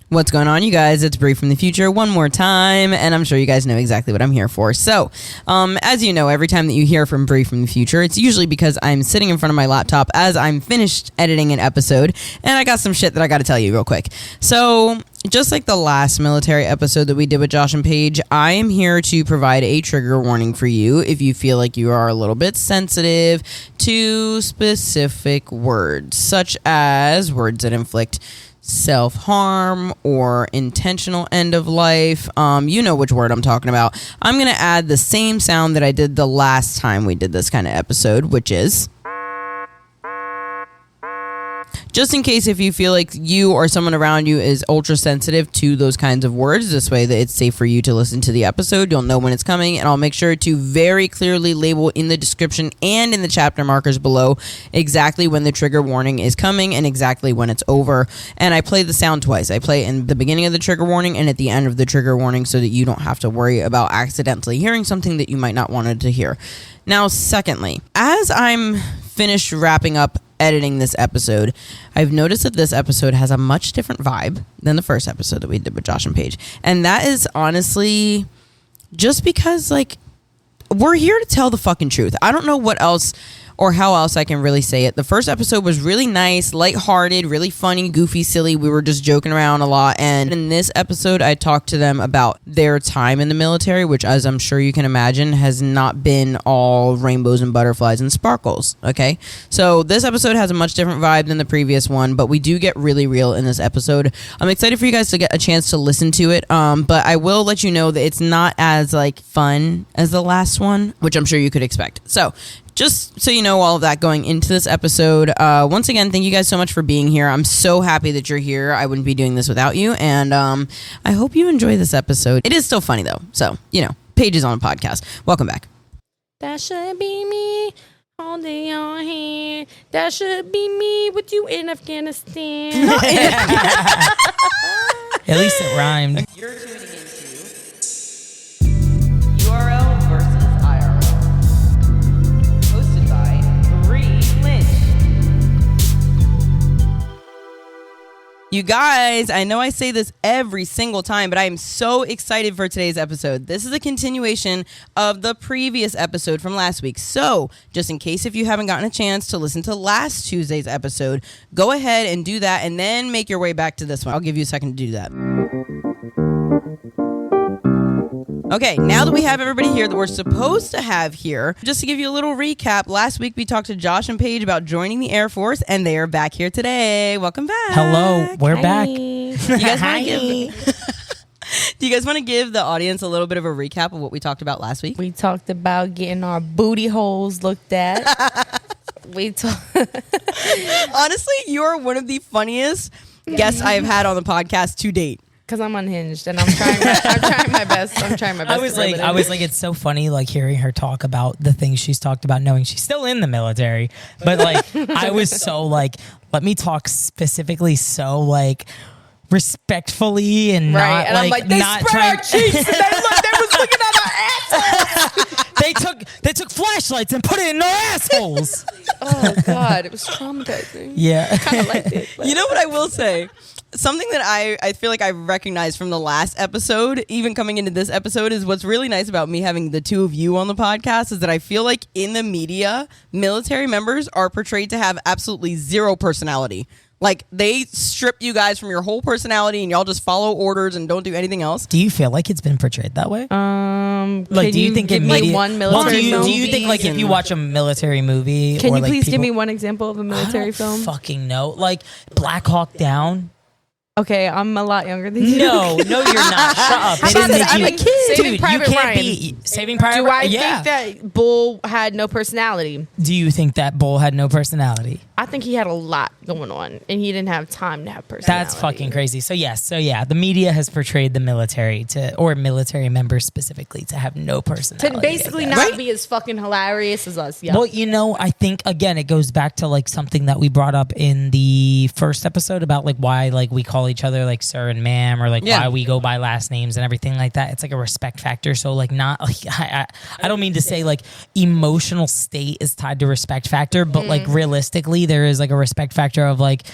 What's going on, you guys? It's Bree from the future one more time, and I'm sure you guys know exactly what I'm here for. So, as you know, every time that you hear from Bree from the future, it's usually because I'm sitting in front of my laptop as I'm finished editing an episode, and I got some shit that I got to tell you real quick. So, just like the last military episode that we did with Josh and Paige, I am here to provide a trigger warning for you if you feel like you are a little bit sensitive to specific words, such as words that inflict self-harm or intentional end of life. You know which word I'm talking about. I'm going to add the same sound that I did the last time we did this kind of episode, which is... just in case if you feel like you or someone around you is ultra sensitive to those kinds of words, this way that it's safe for you to listen to the episode. You'll know when it's coming, and I'll make sure to very clearly label in the description and in the chapter markers below exactly when the trigger warning is coming and exactly when it's over. And I play the sound twice. I play in the beginning of the trigger warning and at the end of the trigger warning so that you don't have to worry about accidentally hearing something that you might not want to hear. Now, secondly, as I'm finished wrapping up editing this episode, I've noticed that this episode has a much different vibe than the first episode that we did with Josh and Paige. And that is honestly just because, like, we're here to tell the fucking truth. I don't know what else or how else I can really say it. The first episode was really nice, lighthearted, really funny, goofy, silly. We were just joking around a lot. And in this episode, I talked to them about their time in the military, which, as I'm sure you can imagine, has not been all rainbows and butterflies and sparkles. Okay? So this episode has a much different vibe than the previous one, but we do get really real in this episode. I'm excited for you guys to get a chance to listen to it. But I will let you know that it's not as like fun as the last one, which I'm sure you could expect. So just so you know all of that going into this episode, once again, thank you guys so much for being here. I'm so happy that you're here. I wouldn't be doing this without you, and I hope you enjoy this episode. It is still funny, though, so, you know, Paige is on a podcast. Welcome back. That should be me holding your hand. That should be me with you in Afghanistan. At least it rhymed. You're tuning into URL versus IRL. Hosted by Bree Lynch. You guys, I know I say this every single time, but I am so excited for today's episode. This is a continuation of the previous episode from last week. So, just in case if you haven't gotten a chance to listen to last Tuesday's episode, go ahead and do that and then make your way back to this one. I'll give you a second to do that. Okay, now that we have everybody here that we're supposed to have here, just to give you a little recap, last week we talked to Josh and Paige about joining the Air Force, and they are back here today. Welcome back. Hello, we're back. You guys want to do you guys want to give the audience a little bit of a recap of what we talked about last week? We talked about getting our booty holes looked at. Honestly, you're one of the funniest guests I've had on the podcast to date. Because I'm unhinged and I'm trying my best. I was like, it's so funny, like hearing her talk about the things she's talked about, knowing she's still in the military. But like, I was so like, let me talk specifically, so like respectfully and right. not And like, I'm like, they not spread our cheeks and they was looking at our assholes. they took flashlights and put it in their assholes. Oh God, it was traumatizing. Yeah, I kind of liked it. You know what I will say? Something that I feel like I recognized from the last episode, even coming into this episode, is what's really nice about me having the two of you on the podcast is that I feel like in the media, military members are portrayed to have absolutely zero personality. Like, they strip you guys from your whole personality and y'all just follow orders and don't do anything else. Do you feel like it's been portrayed that way? Like, do you think give me one military movie? Do you think, like, if you watch a military movie, can or, you like, please people, give me one example of a military film? Fucking no. Like Black Hawk Down. Okay, I'm a lot younger than you. No, you're not. Shut up. I'm a kid. Saving Private Ryan. Saving Private Ryan. Do I think that Bull had no personality? Do you think that Bull had no personality? I think he had a lot going on, and he didn't have time to have personality. That's fucking crazy. So yeah, the media has portrayed the military or military members specifically to have no personality. To basically not be as fucking hilarious as us. Yeah. Well, you know, I think again it goes back to like something that we brought up in the first episode about like why like we call each other like sir and ma'am, or like why we go by last names and everything like that. It's like a respect factor. So like not like I don't mean to say like emotional state is tied to respect factor, but like realistically there is like a respect factor of like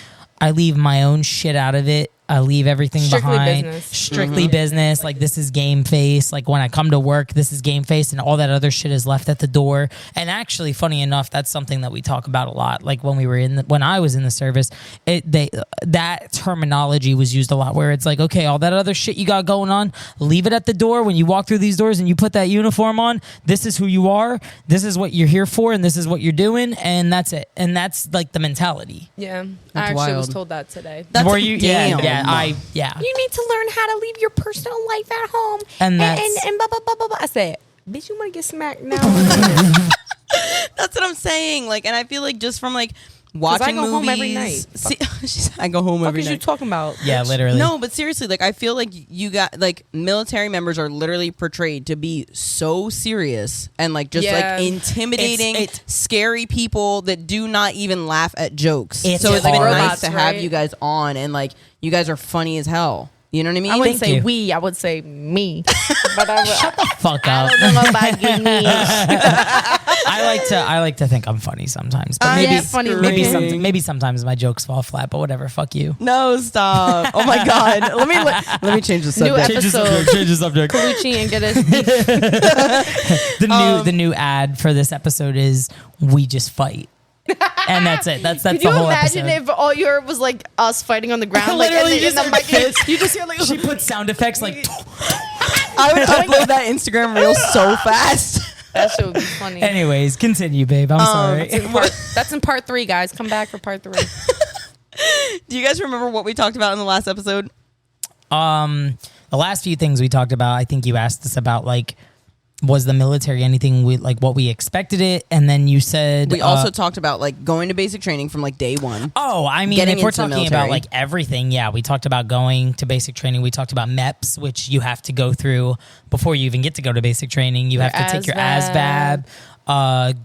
I leave my own shit out of it I leave everything Strictly behind. business. Strictly business. Like this is game face. Like when I come to work, this is game face, and all that other shit is left at the door. And actually, funny enough, that's something that we talk about a lot. Like when I was in the service, that terminology was used a lot. Where it's like, okay, all that other shit you got going on, leave it at the door. When you walk through these doors and you put that uniform on, this is who you are. This is what you're here for, and this is what you're doing, and that's it. And that's like the mentality. Yeah, That's I actually was wild. told that today. That's Were a you? damn. Yeah. You need to learn how to leave your personal life at home. And and that's- blah, blah, blah, blah, blah. I said, bitch, you want to get smacked now? That's what I'm saying. Like, and I feel like just from like watching I go movies. home every night. I go home What every is night. you talking about? Yeah, literally. No, but seriously, like I feel like you got like military members are literally portrayed to be so serious and like just Yeah. like intimidating, It's- scary people that do not even laugh at jokes. It's So it's been hard. nice Robots, to have right? you guys on and like you guys are funny as hell. You know what I mean? I wouldn't Thank say you. we. I would say me. But Shut the fuck I up. don't know about getting me. I like to think I'm funny sometimes, but maybe yeah, funny maybe looking. maybe sometimes my jokes fall flat. But whatever, fuck you. No, stop. Oh my god. Let me change the New subject. episode. Change the subject. Colucci and get us. The new ad for this episode is "We just fight," and that's it. That's Could the you whole imagine episode. if all you heard was like us fighting on the ground? Like, and Literally, then in the mic, you just hear like, she put sound effects like. I would upload that Instagram reel so fast. that shit would be funny. Anyways, continue, babe. I'm sorry. That's in part 3, guys. Come back for part 3. Do you guys remember what we talked about in the last episode? The last few things we talked about, I think you asked us about like, was the military anything we like what we expected it, and then you said We also talked about like going to basic training from like day one. Oh, I mean, Getting if we're into the talking about military. like everything, yeah, we talked about going to basic training. We talked about MEPS, which you have to go through before you even get to go to basic training. You have to take your ASVAB,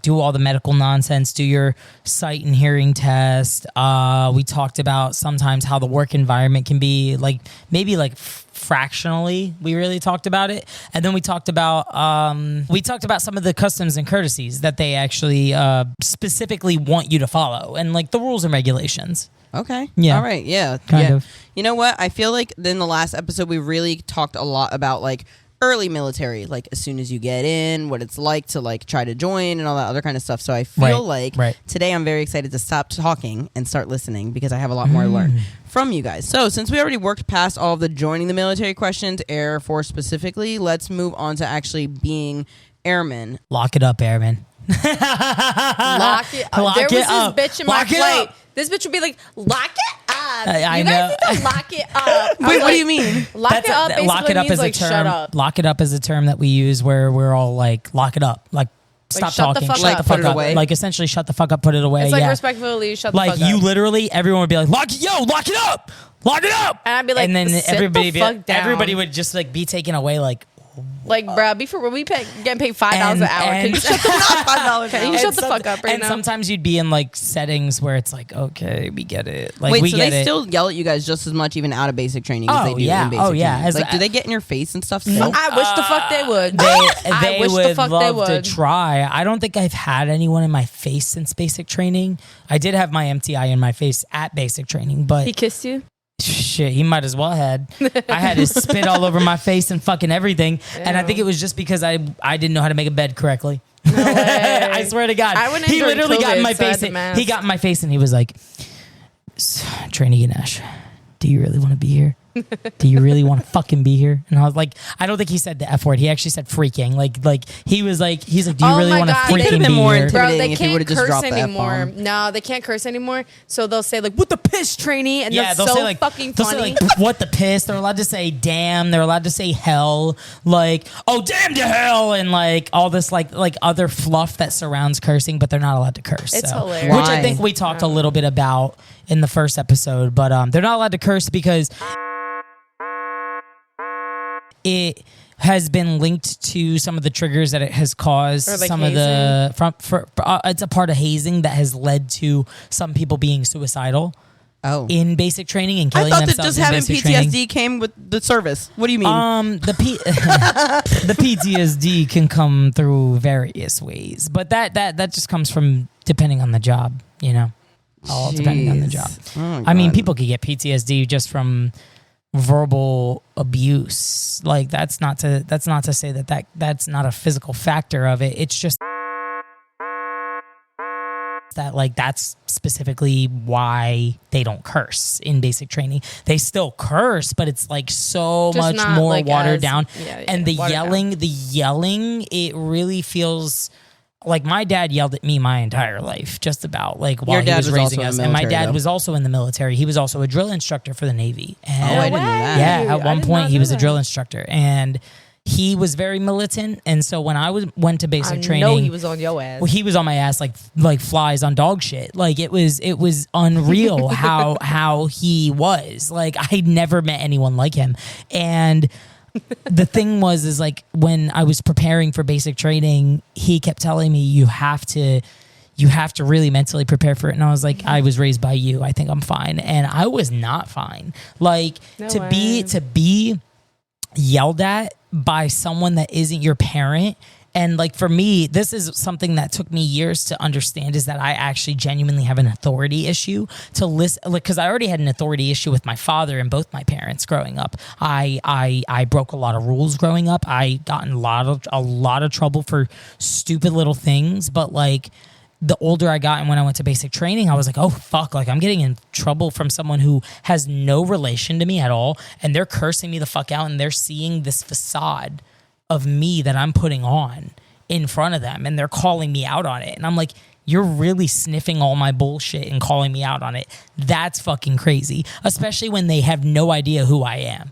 do all the medical nonsense, do your sight and hearing test. We talked about sometimes how the work environment can be like maybe like fractionally. We really talked about it, and then we talked about some of the customs and courtesies that they actually specifically want you to follow, and like the rules and regulations. Okay. Yeah. All right. Yeah. Kind yeah. of. You know what? I feel like in the last episode we really talked a lot about like early military, like as soon as you get in, what it's like to like try to join and all that other kind of stuff. So I feel like today I'm very excited to stop talking and start listening because I have a lot more to learn from you guys. So since we already worked past all of the joining the military questions, Air Force specifically, let's move on to actually being airmen. Lock it up, airman. Lock it up. Lock There it was up. this bitch in my Lock it flight. up. This bitch would be like, lock it up. I you know. guys need to lock it up. Wait, what do you mean? Lock it up basically lock it up means is like a term. shut up. Lock it up is a term that we use where we're all like, lock it up, like stop shut the talking, fuck shut up. the Put fuck it up, away. like essentially shut the fuck up, put it away. It's like yeah. respectfully shut the Like fuck up. you literally, everyone would be like, lock it up, lock it up, And I'd be like, and then sit everybody, the fuck down. everybody would just like be taken away, like. Like, bruh, before we getting paid $5 an hour. Can you shut $5 Can you And shut the fuck up right and now? sometimes you'd be in like settings where it's like, okay, we get it. Like Wait, we so get they it. still yell at you guys just as much even out of basic training as Oh, they do yeah. in basic Oh, yeah. training? As Like, a- do they get in your face and stuff still? I wish the fuck they would. They I wish would the fuck love they to would. try. I don't think I've had anyone in my face since basic training. I did have my MTI in my face at basic training, but He kissed you? shit, he might as well had. I had his spit all over my face and fucking everything. And I think it was just because I didn't know how to make a bed correctly. I swear to God. I went in He during literally got in COVID, my so I had face. the mask. He got in my face and he was like, Trainee Ganesh, do you really want to be here? Do you really want to fucking be here? And I was like, I don't think he said the F word. He actually said freaking. He's like, do you Oh really my want to God, they freaking could've been be more here? intimidating. Bro, they if you can't would've just curse dropped the anymore. F-bomb. No, they can't curse anymore. So they'll say like, "What the piss, trainee?" And that's they'll so say like fucking they'll funny. say like what the piss. They're allowed to say damn. They're allowed to say hell. Like oh damn to hell and like all this like other fluff that surrounds cursing, but they're not allowed to curse. It's so. hilarious. Which I Why? think we talked a little bit about in the first episode, but they're not allowed to curse because it has been linked to some of the triggers that it has caused. Or, like, some of the it's a part of hazing that has led to some people being suicidal. Oh. In basic training and I killing thought that themselves just in having basic PTSD training. came with the service. What do you mean? The PTSD can come through various ways, but that just comes from depending on the job, you know, all depending on the job. Oh, I mean, God. people could get PTSD just from verbal abuse. Like that's not to say that's not a physical factor of it. It's just that like that's specifically why they don't curse in basic training. They still curse, but it's like so Just much not, more like, watered as- down. yeah, And the watered down. yelling, it really feels like my dad yelled at me my entire life, just about like while Your he dad was was raising also in us. the And my military, dad though. was also in the military. He was also a drill instructor for the Navy. And I didn't know that. yeah, at I one did point not he know was a that. drill instructor, and he was very militant. And so when I went to basic I training, know he was on your ass. well, he was on my ass like flies on dog shit. Like it was unreal how he was. Like I'd never met anyone like him. And the thing is like when I was preparing for basic training, he kept telling me you have to really mentally prepare for it. And I was like, I was raised by you. I think I'm fine. And I was not fine. Like No to way. be yelled at by someone that isn't your parent. And like for me, this is something that took me years to understand, is that I actually genuinely have an authority issue to listen, like, because I already had an authority issue with my father and both my parents growing up. I broke a lot of rules growing up. I got in a lot of trouble for stupid little things, but like the older I got and when I went to basic training, I was like, oh, fuck, like I'm getting in trouble from someone who has no relation to me at all. And they're cursing me the fuck out, and they're seeing this facade of me that I'm putting on in front of them, and they're calling me out on it. And I'm like, you're really sniffing all my bullshit and calling me out on it. That's fucking crazy, especially when they have no idea who I am.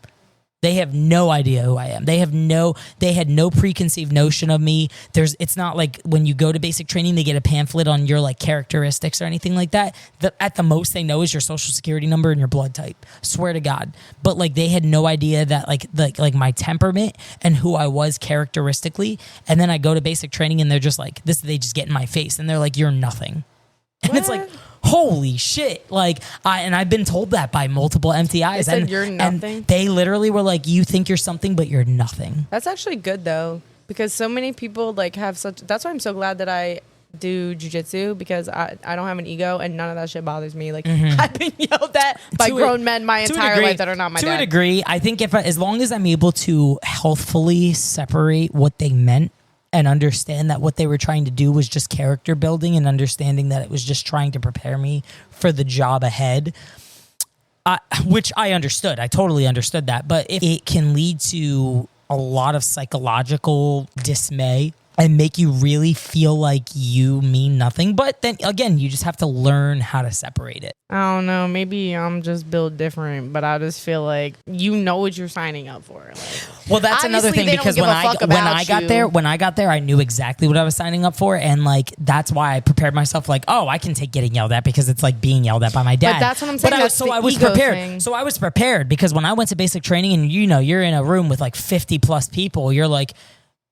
They have no idea who I am. They had no preconceived notion of me. It's not like when you go to basic training, they get a pamphlet on your like characteristics or anything like that. At the most they know is your social security number and your blood type. Swear to God. But like they had no idea that like my temperament and who I was characteristically. And then I go to basic training and they're just like this. They just get in my face and they're like, you're nothing. And it's like, holy shit. Like, I've been told that by multiple MTIs. They said and, you're nothing? And they literally were like, you think you're something, but you're nothing. That's actually good though, because so many people like have such. That's why I'm so glad that I do jujitsu, because I don't have an ego and none of that shit bothers me. Like I've been yelled at by grown men my entire life that are not my dad. To a degree, I think as long as I'm able to healthfully separate what they meant and understand that what they were trying to do was just character building, and understanding that it was just trying to prepare me for the job ahead, which I understood. I totally understood that. But if it can lead to a lot of psychological dismay and make you really feel like you mean nothing. But then again, you just have to learn how to separate it. I don't know. Maybe I'm just built different, but I just feel like you know what you're signing up for. Like, well, that's another obviously thing, they don't because give when a fuck I about got there, I knew exactly what I was signing up for, and like that's why I prepared myself. Like, oh, I can take getting yelled at because it's like being yelled at by my dad. But that's what I'm saying. I was ego prepared. thing. So I was prepared because when I went to basic training, and you're in a room with like 50 plus people, you're like,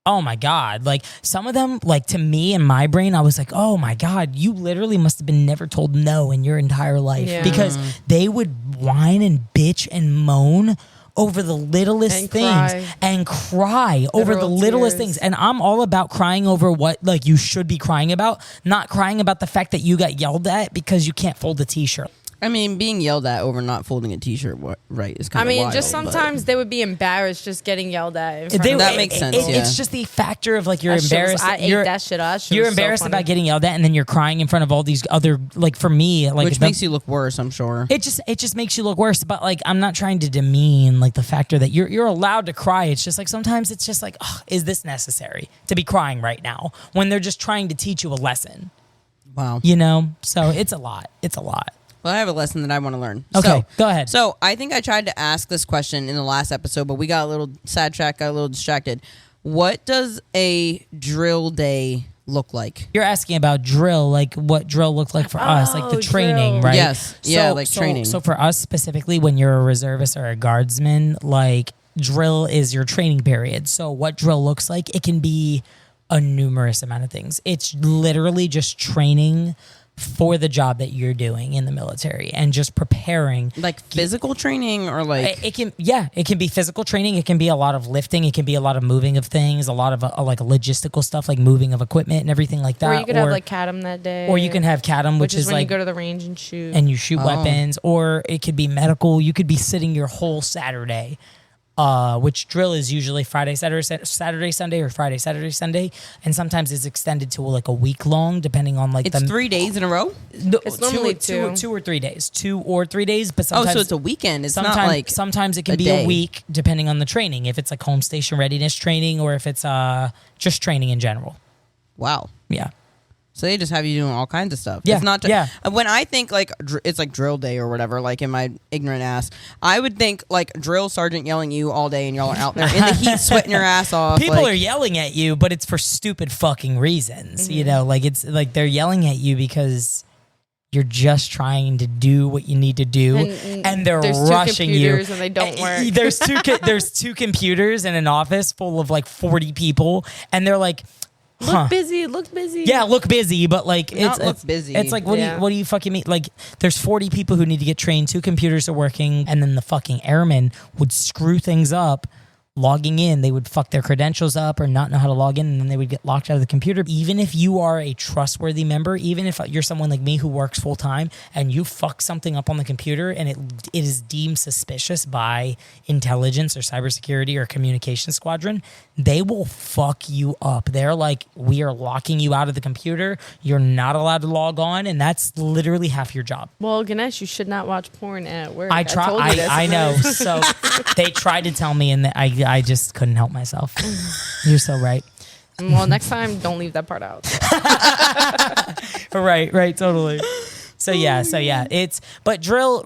oh my God. Like some of them, like to me in my brain, I was like, oh my God, you literally must have been never told no in your entire life. Yeah. Because they would whine and bitch and moan over the littlest And things cry. and cry over the Literal littlest tears. things. And I'm all about crying over what like you should be crying about, not crying about the fact that you got yelled at because you can't fold a t-shirt. I mean, being yelled at over not folding a t-shirt right is kind I of mean, wild, just but- sometimes they would be embarrassed just getting yelled at. in front of That me. makes sense, yeah. It's just the factor of like you're That shit was- embarrassed. I ate you're, that shit up. That shit You're was so embarrassed funny. about getting yelled at, and then you're crying in front of all these other, like for me, like which makes you look worse, I'm sure. it just makes you look worse. But like I'm not trying to demean like the factor that you're allowed to cry. It's just like sometimes it's just like, ugh, is this necessary to be crying right now when they're just trying to teach you a lesson? Wow. You know, so it's a lot. It's a lot. Well, I have a lesson that I want to learn. Okay, So, go ahead. So I think I tried to ask this question in the last episode, but we got a little sidetracked, got a little distracted. What does a drill day look like? You're asking about drill, like what drill looked like for us, like the Oh, training, drill. right? Yes. Yeah, like training. So for us specifically, when you're a reservist or a guardsman, like drill is your training period. So what drill looks like, it can be a numerous amount of things. It's literally just training for the job that you're doing in the military, and just preparing. Like physical training, or like it can be physical training. It can be a lot of lifting. It can be a lot of moving of things, a lot of like logistical stuff, like moving of equipment and everything like that. Or you could have like CADM that day. Or you can have CADM, which is when like you go to the range and shoot. And you shoot weapons. Or it could be medical. You could be sitting your whole Saturday. Which drill is usually Friday, Saturday, Sunday, or Friday, Saturday, Sunday, and sometimes it's extended to like a week long, depending on like it's 3 days in a row. No, it's normally two or 3 days, 2 or 3 days. But sometimes so it's a weekend. It's not like sometimes it can be a week, depending on the training. If it's like home station readiness training, or if it's just training in general. Wow. Yeah. So they just have you doing all kinds of stuff. Yeah, it's not when I think like it's like drill day or whatever, like in my ignorant ass, I would think like drill sergeant yelling at you all day and y'all are out there in the heat sweating your ass off. People are yelling at you, but it's for stupid fucking reasons. You know, like it's like they're yelling at you because you're just trying to do what you need to do, and they're rushing you. And they don't work. There's two computers in an office full of like 40 people, and they're like, look busy. Yeah, look busy, but like it's busy. It's like what do you fucking mean? Like there's 40 people who need to get trained, 2 computers are working, and then the fucking airmen would screw things up. Logging in, they would fuck their credentials up or not know how to log in, and then they would get locked out of the computer. Even if you are a trustworthy member, even if you're someone like me who works full time and you fuck something up on the computer and it is deemed suspicious by intelligence or cybersecurity or communication squadron, they will fuck you up. They're like, we are locking you out of the computer. You're not allowed to log on, and that's literally half your job. Well, Ganesh, you should not watch porn at work. I know. So they tried to tell me, and I just couldn't help myself. You're so right. Well, next time, don't leave that part out. Right, totally. So yeah, but drill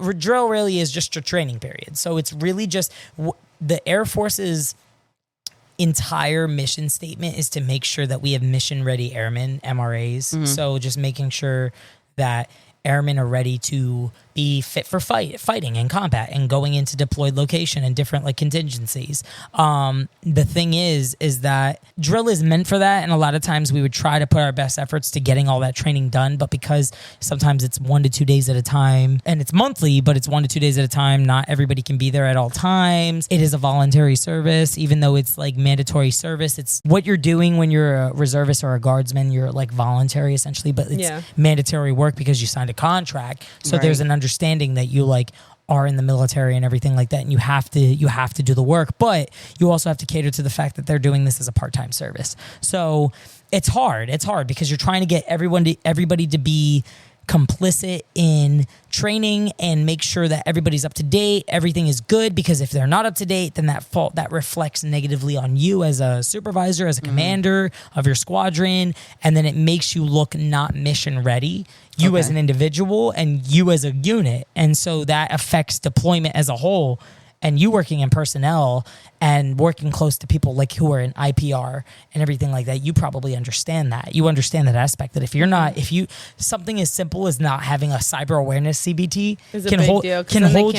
really is just a training period. So it's really just the Air Force's entire mission statement is to make sure that we have mission ready airmen, MRAs. Mm-hmm. So just making sure that airmen are ready to be fit for fighting and combat and going into deployed location and different like contingencies. The thing is that drill is meant for that, and a lot of times we would try to put our best efforts to getting all that training done, but because sometimes it's 1 to 2 days at a time, and it's monthly, but it's 1 to 2 days at a time, not everybody can be there at all times. It is a voluntary service, even though it's like mandatory service. It's what you're doing when you're a reservist or a guardsman. You're like voluntary essentially, but it's mandatory work because you signed a contract. So there's an understanding that you like are in the military and everything like that, and you have to do the work, but you also have to cater to the fact that they're doing this as a part-time service. So it's hard because you're trying to get everybody to be complicit in training and make sure that everybody's up to date, everything is good, because if they're not up to date, then that reflects negatively on you as a supervisor, as a commander of your squadron, and then it makes you look not mission ready, you as an individual and you as a unit, and so that affects deployment as a whole. And you working in personnel and working close to people like who are in IPR and everything like that, you probably understand that. You understand that aspect, that something as simple as not having a cyber awareness CBT can hold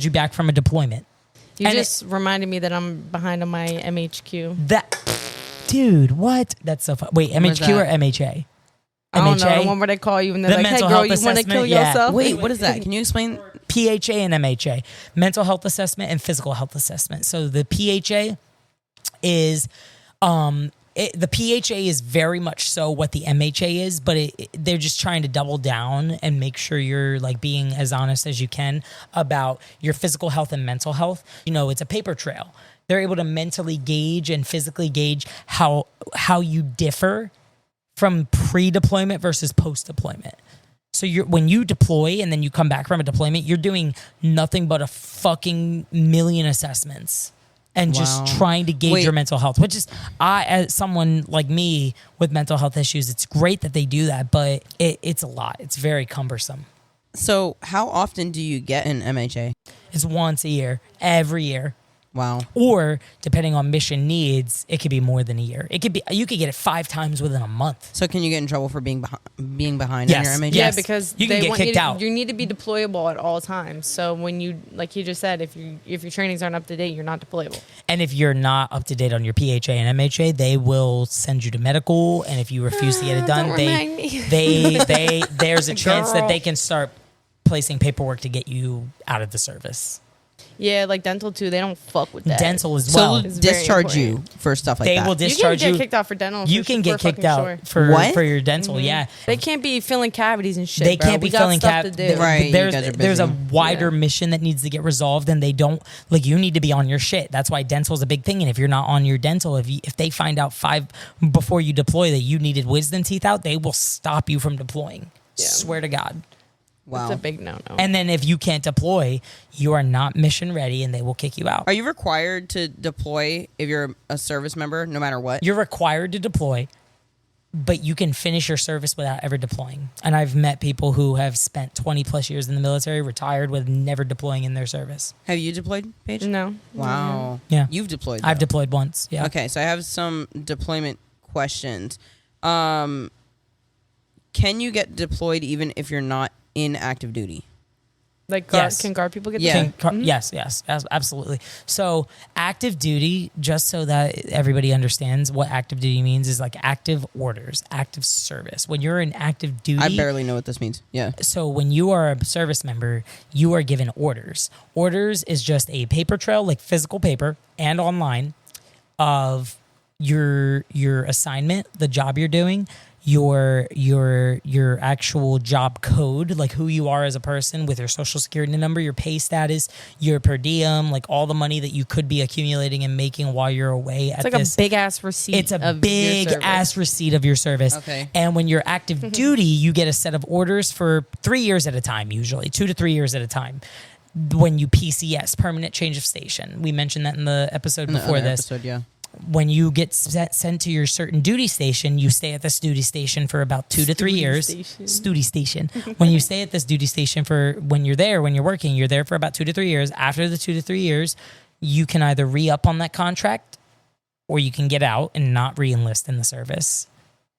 you back from a deployment. You just reminded me that I'm behind on my MHQ. Dude, what? That's so fun. Wait, MHQ or MHA? I don't know, the one where they call you and they're like, hey girl, you want to kill yourself? Wait, what is that? Can you explain? PHA and MHA, mental health assessment and physical health assessment. So the PHA is, the PHA is very much so what the MHA is, but they're just trying to double down and make sure you're like being as honest as you can about your physical health and mental health. You know, it's a paper trail. They're able to mentally gauge and physically gauge how you differ from pre-deployment versus post-deployment. So when you deploy and then you come back from a deployment, you're doing nothing but a fucking million assessments and just trying to gauge your mental health, which is, as someone like me with mental health issues, it's great that they do that, but it's a lot. It's very cumbersome. So how often do you get an MHA? It's once a year, every year. Wow. Or depending on mission needs, it could be more than a year. You could get it 5 times within a month. So can you get in trouble for being behind Yes. on your MHA? Yeah, because you can they get want kicked out. You need to be deployable at all times. So when you, like he just said, if your trainings aren't up to date, you're not deployable. And if you're not up to date on your PHA and MHA, they will send you to medical. And if you refuse to get it done, there's a chance that they can start placing paperwork to get you out of the service. Yeah, like dental too. They don't fuck with that. Dental as So well. they'll discharge you for stuff like They that. will discharge you. you. Can get kicked out for dental. You can get kicked out What? for your dental. Yeah, They can't be filling cavities and shit. they bro. can't be We got filling stuff to do. Right, you guys are There's a busy. wider mission that needs to get resolved, and they don't like. You need to be on your shit. That's why dental is a big thing. And if you're not on your dental, if they find out 5 before you deploy that you needed wisdom teeth out, they will stop you from deploying. Yeah. Swear to God. Wow. It's a big no-no. And then if you can't deploy, you are not mission ready, and they will kick you out. Are you required to deploy if you're a service member, no matter what? You're required to deploy, but you can finish your service without ever deploying. And I've met people who have spent 20 plus years in the military, retired with never deploying in their service. Have you deployed, Paige? No. Wow. Yeah. You've deployed. I've though. deployed once. Yeah. Okay, so I have some deployment questions. Can you get deployed even if you're not in active duty? Like guard, Yes. can guard people get Yeah. that? Yes, absolutely. So active duty, just so that everybody understands what active duty means, is like active orders, active service. When you're in active duty, I barely know what this means. Yeah. so when you are a service member, you are given orders. Orders is just a paper trail, like physical paper and online, of your assignment, the job you're doing, your actual job code, like who you are as a person with your social security number, your pay status, your per diem, like all the money that you could be accumulating and making while you're away at It's like this. a big ass receipt. It's a of your big service. ass receipt of your service. Okay. And when you're active duty, you get a set of orders for 3 years at a time, usually 2 to 3 years at a time. When you PCS, permanent change of station, we mentioned that in the episode In the before other this. episode, yeah. When you get sent to your certain duty station, you stay at this duty station for about 2 to 3 years. Duty station. When you stay at this duty station when you're working, you're there for about 2 to 3 years. After the 2 to 3 years, you can either re-up on that contract or you can get out and not re-enlist in the service.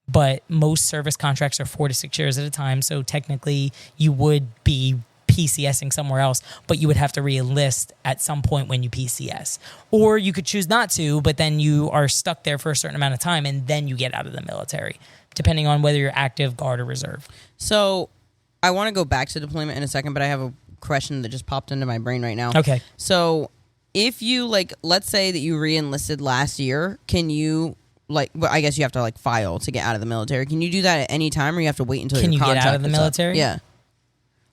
But most service contracts are 4 to 6 years at a time. So technically you would be PCSing somewhere else, but you would have to re-enlist at some point when you PCS. Or you could choose not to, but then you are stuck there for a certain amount of time and then you get out of the military, depending on whether you're active, guard, or reserve. So I want to go back to deployment in a second, but I have a question that just popped into my brain right now. Okay. So if you, like, let's say that you re-enlisted last year, can you, like, well, I guess you have to, like, file to get out of the military. Can you do that at any time, or you have to wait until Can your you get out contract of the is up? military? Yeah.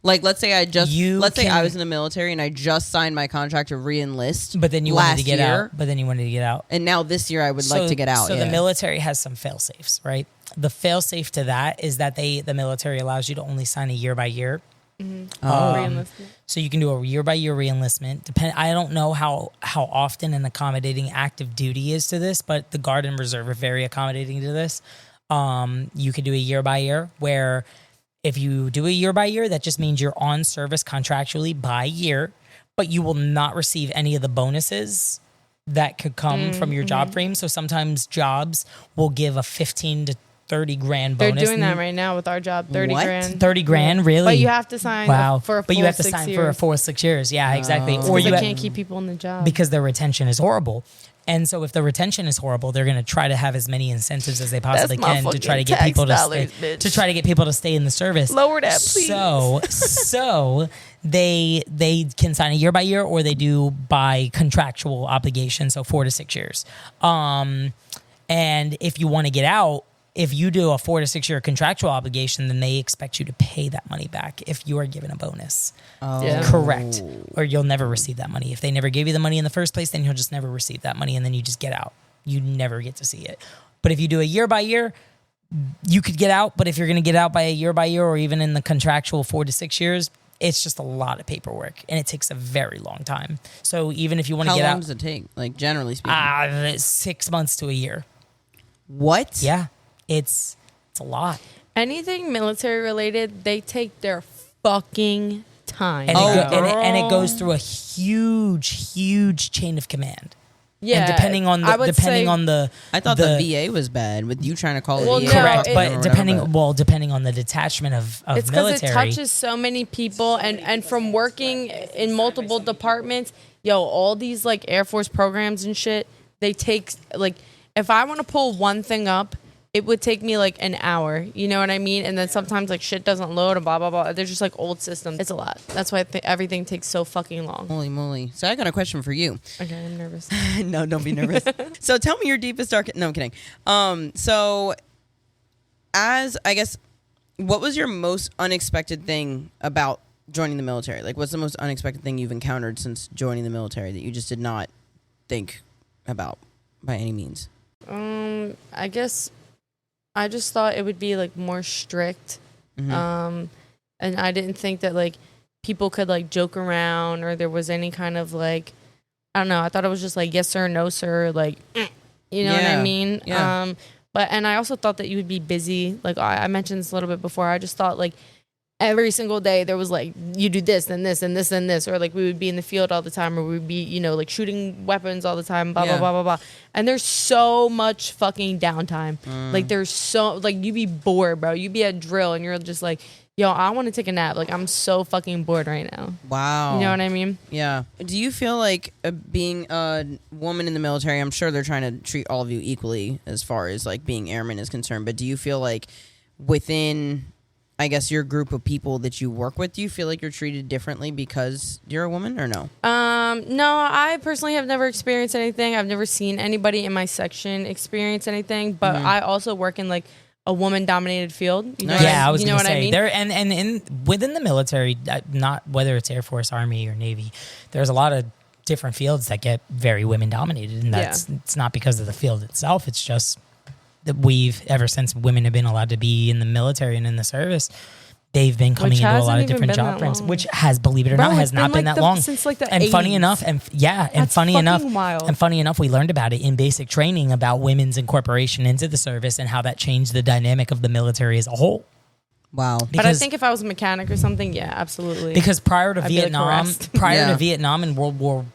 Like, let's say You I was in the military and I just signed my contract to re-enlist. But then you wanted last to get year, out. But then you wanted to get out. and now this year I would like to get out. So yeah. the military has some fail safes, right? The fail safe to that is that the military allows you to only sign a year by year. Re-enlistment. So you can do a year by year re-enlistment. I don't know how often and accommodating active duty is to this, but the Guard and Reserve are very accommodating to this. You could do a year by year, where if you do a year by year, that just means you're on service contractually by year, but you will not receive any of the bonuses that could come from your job frame. So sometimes jobs will give a 15 to 30 grand They're bonus. doing that right now with our job. 30 What? grand. 30 grand, really? But you have to sign for a full But you have to 6 sign years. for a full 6 years. Yeah, exactly. Oh. Or Because you they can't keep people in the job. because their retention is horrible. And so if the retention is horrible, they're going to try to have as many incentives as they possibly That's my can to try to fucking get tax people to dollars, stay, bitch. to try to get people to stay in the service. Lower that, please. So they can sign a year by year, or they do by contractual obligation, so 4 to 6 years. And if you want to get out, if you do a 4 to 6 year contractual obligation, then they expect you to pay that money back if you are given a bonus. Yeah. Correct. Or you'll never receive that money. If they never gave you the money in the first place, then you'll just never receive that money, and then you just get out. You never get to see it. But if you do a year by year, you could get out. But if you're going to get out by a year, or even in the contractual 4 to 6 years, it's just a lot of paperwork, and it takes a very long time. So even if you want to How get long out, does it take? Like, generally speaking. 6 months to a year. What? Yeah, it's a lot. Anything military related, they take their fucking time. And, Girl. and it goes through a huge chain of command. Yeah, and depending on the I thought the VA was bad with you trying to call it. Well, VA. no, correct, but it- depending on the detachment of it's because military, it touches so many people, and from working in multiple departments, all these like Air Force programs and shit, they take like, if I want to pull one thing up, it would take me like an hour, you know what I mean? And then sometimes like shit doesn't load and blah blah blah. They're just like old systems. It's a lot. That's why everything takes so fucking long. Holy moly! So I got a question for you. Okay, I'm nervous. No, don't be nervous. So tell me your deepest dark. No, I'm kidding. So as I guess, what was your most unexpected thing about joining the military? Like, what's the most unexpected thing you've encountered since joining the military that you just did not think about by any means? I guess I just thought it would be like more strict. Mm-hmm. And I didn't think that like people could like joke around or there was any kind of like, I don't know. I thought it was just like, yes, sir, no, sir. Like, you know what I mean? Yeah. And I also thought that you would be busy. Like I mentioned this a little bit before. I just thought like every single day there was like, you do this, then this, and this, and this. Or like we would be in the field all the time, or we'd be, like shooting weapons all the time, blah, blah, blah, blah, blah. And there's so much fucking downtime. Like there's so, like you be bored, bro. You be at drill and you're just like, I want to take a nap. Like I'm so fucking bored right now. Wow. You know what I mean? Yeah. Do you feel like being a woman in the military, I'm sure they're trying to treat all of you equally as far as like being airmen is concerned, but do you feel like within, I guess, your group of people that you work with, do you feel like you're treated differently because you're a woman or no? No, I personally have never experienced anything. I've never seen anybody in my section experience anything, but I also work in like a woman-dominated field. You know I was you know going to what say I mean? there, and within the military, not whether it's Air Force, Army, or Navy, there's a lot of different fields that get very women-dominated, and it's not because of the field itself. It's just that ever since women have been allowed to be in the military and in the service, they've been coming into a lot of different job frames, which has, believe it or not, has not been that long. Since like the and 80s. funny enough, funny enough, we learned about it in basic training about women's incorporation into the service and how that changed the dynamic of the military as a whole. Wow. But I think if I was a mechanic or something, yeah, absolutely. Because prior to I'd be, like, Vietnam, harassed. to Vietnam and World War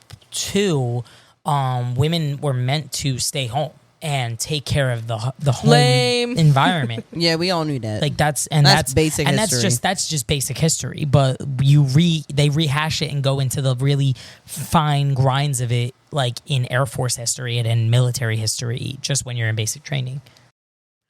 II, women were meant to stay home and take care of the home environment. Yeah, we all knew that. Like that's basic and history. that's just basic history. But they rehash it and go into the really fine grinds of it, like in Air Force history and in military history, just when you're in basic training.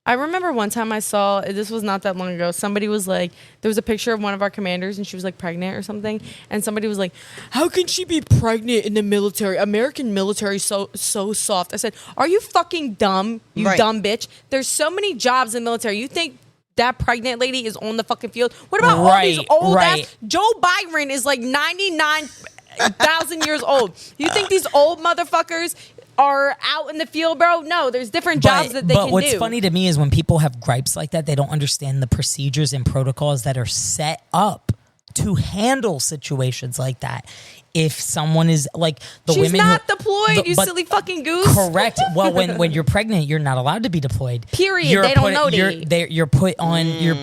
I remember one time I saw, this was not that long ago, somebody was like, there was a picture of one of our commanders and she was like pregnant or something. And somebody was like, how can she be pregnant in the military? American military is so soft. I said, are you fucking dumb, you dumb bitch? There's so many jobs in the military. You think that pregnant lady is on the fucking field? What about all these old ass? Joe Byron is like 99,000 years old. You think these old motherfuckers are out in the field, bro? No, there's different jobs that they can do. But what's funny to me is when people have gripes like that, they don't understand the procedures and protocols that are set up to handle situations like that. If someone is like the She's women, not deployed, you silly fucking goose. Correct. Well, when you're pregnant, you're not allowed to be deployed. Period. They don't know that. You're put on. You're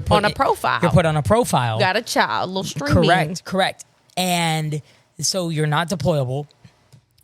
put on a profile. You're put on a profile. Got a child, a little streaming. Correct. And so you're not deployable.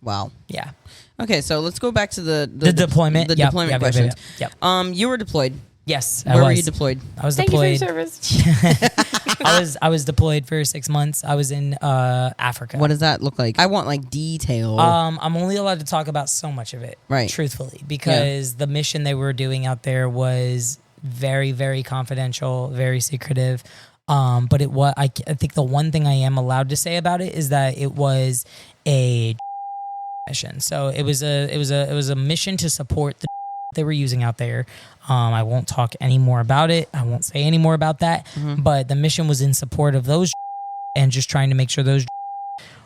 Wow. Yeah. Okay, so let's go back to the deployment. The deployment questions. Yep. You were deployed. Yes, Where were you deployed? I was Thank deployed. you for your service. I was deployed for 6 months. I was in Africa. What does that look like? I want like detail. I'm only allowed to talk about so much of it, right? Truthfully, because the mission they were doing out there was very, very confidential, very secretive. But it was. I think the one thing I am allowed to say about it is that it was a mission. So it was a mission to support the they were using out there. I won't talk any more about it. I won't say any more about that. Mm-hmm. But the mission was in support of those and just trying to make sure those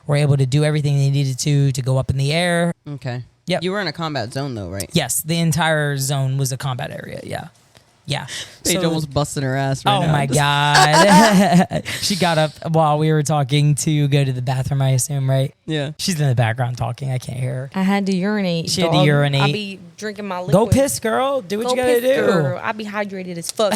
were able to do everything they needed to go up in the air. Okay. Yep. You were in a combat zone though, right? Yes, the entire zone was a combat area. Yeah. Yeah. Paige almost busted her ass right now. Oh my God. She got up while we were talking to go to the bathroom, I assume, right? Yeah. She's in the background talking. I can't hear her. I had to urinate. She had to urinate. I'll be drinking my liquid. Go piss, girl. Do what you gotta do. Girl. I'll be hydrated as fuck.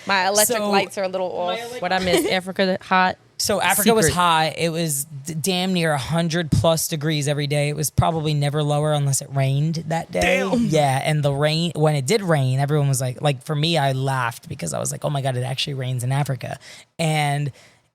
My electric lights are a little off. What I miss, Africa hot. So Africa was hot. It was damn near 100+ degrees every day. It was probably never lower unless it rained that day. Damn. Yeah, and the rain, when it did rain, everyone was like for me, I laughed because I was like, oh my God, it actually rains in Africa. And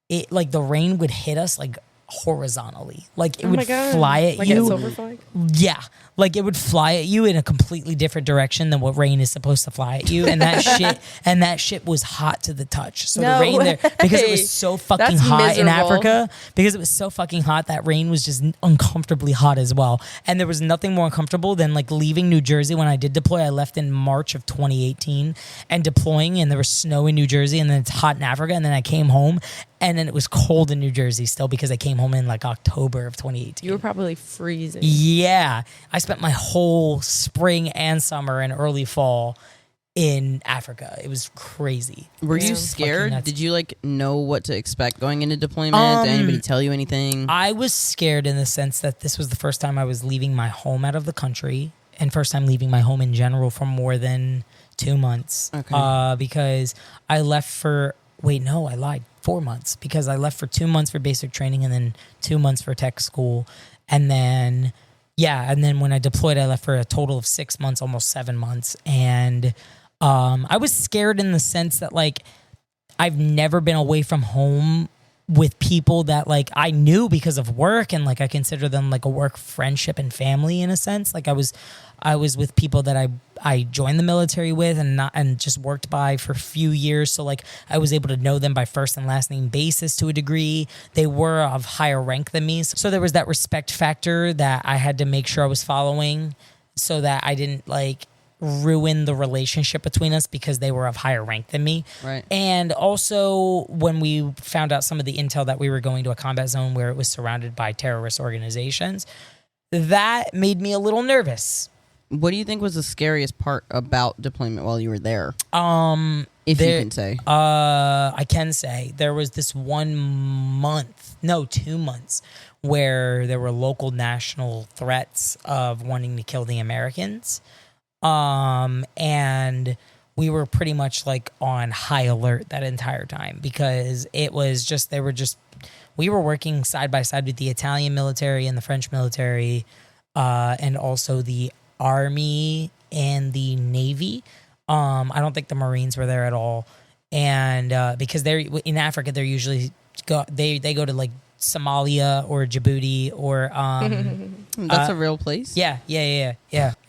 it like the rain would hit us like horizontally. Like it would fly at you. Like silver flag? Yeah. Like it would fly at you in a completely different direction than what rain is supposed to fly at you. And that shit was hot to the touch. So the rain there, because it was so fucking hot in Africa, because it was so fucking hot, that rain was just uncomfortably hot as well. And there was nothing more uncomfortable than like leaving New Jersey. When I did deploy, I left in March of 2018 and deploying, and there was snow in New Jersey, and then it's hot in Africa. And then I came home, and then it was cold in New Jersey still because I came home in like October of 2018. You were probably freezing. Yeah. I spent my whole spring and summer and early fall in Africa. It was crazy. Were you scared? Did you like know what to expect going into deployment? Did anybody tell you anything? I was scared in the sense that this was the first time I was leaving my home out of the country, and first time leaving my home in general for more than 2 months. Okay. Because I left for... Wait, no, I lied. 4 months, because I left for 2 months for basic training and then 2 months for tech school. And then, and then when I deployed, I left for a total of 6 months, almost 7 months. And I was scared in the sense that, like, I've never been away from home with people that, like, I knew because of work, and, like, I consider them, like, a work friendship and family in a sense. Like, I was with people that I joined the military with and just worked by for a few years. So like I was able to know them by first and last name basis to a degree. They were of higher rank than me. So there was that respect factor that I had to make sure I was following so that I didn't like ruin the relationship between us because they were of higher rank than me. Right. And also when we found out some of the intel that we were going to a combat zone where it was surrounded by terrorist organizations, that made me a little nervous. What do you think was the scariest part about deployment while you were there? If you can say. I can say. There was this 2 months, where there were local national threats of wanting to kill the Americans. And we were pretty much like on high alert that entire time because it was just, we were working side by side with the Italian military and the French military, and also the Army and the Navy. I don't think the Marines were there at all. And because they're in Africa, they're usually they go to like Somalia or Djibouti or that's a real place. Yeah.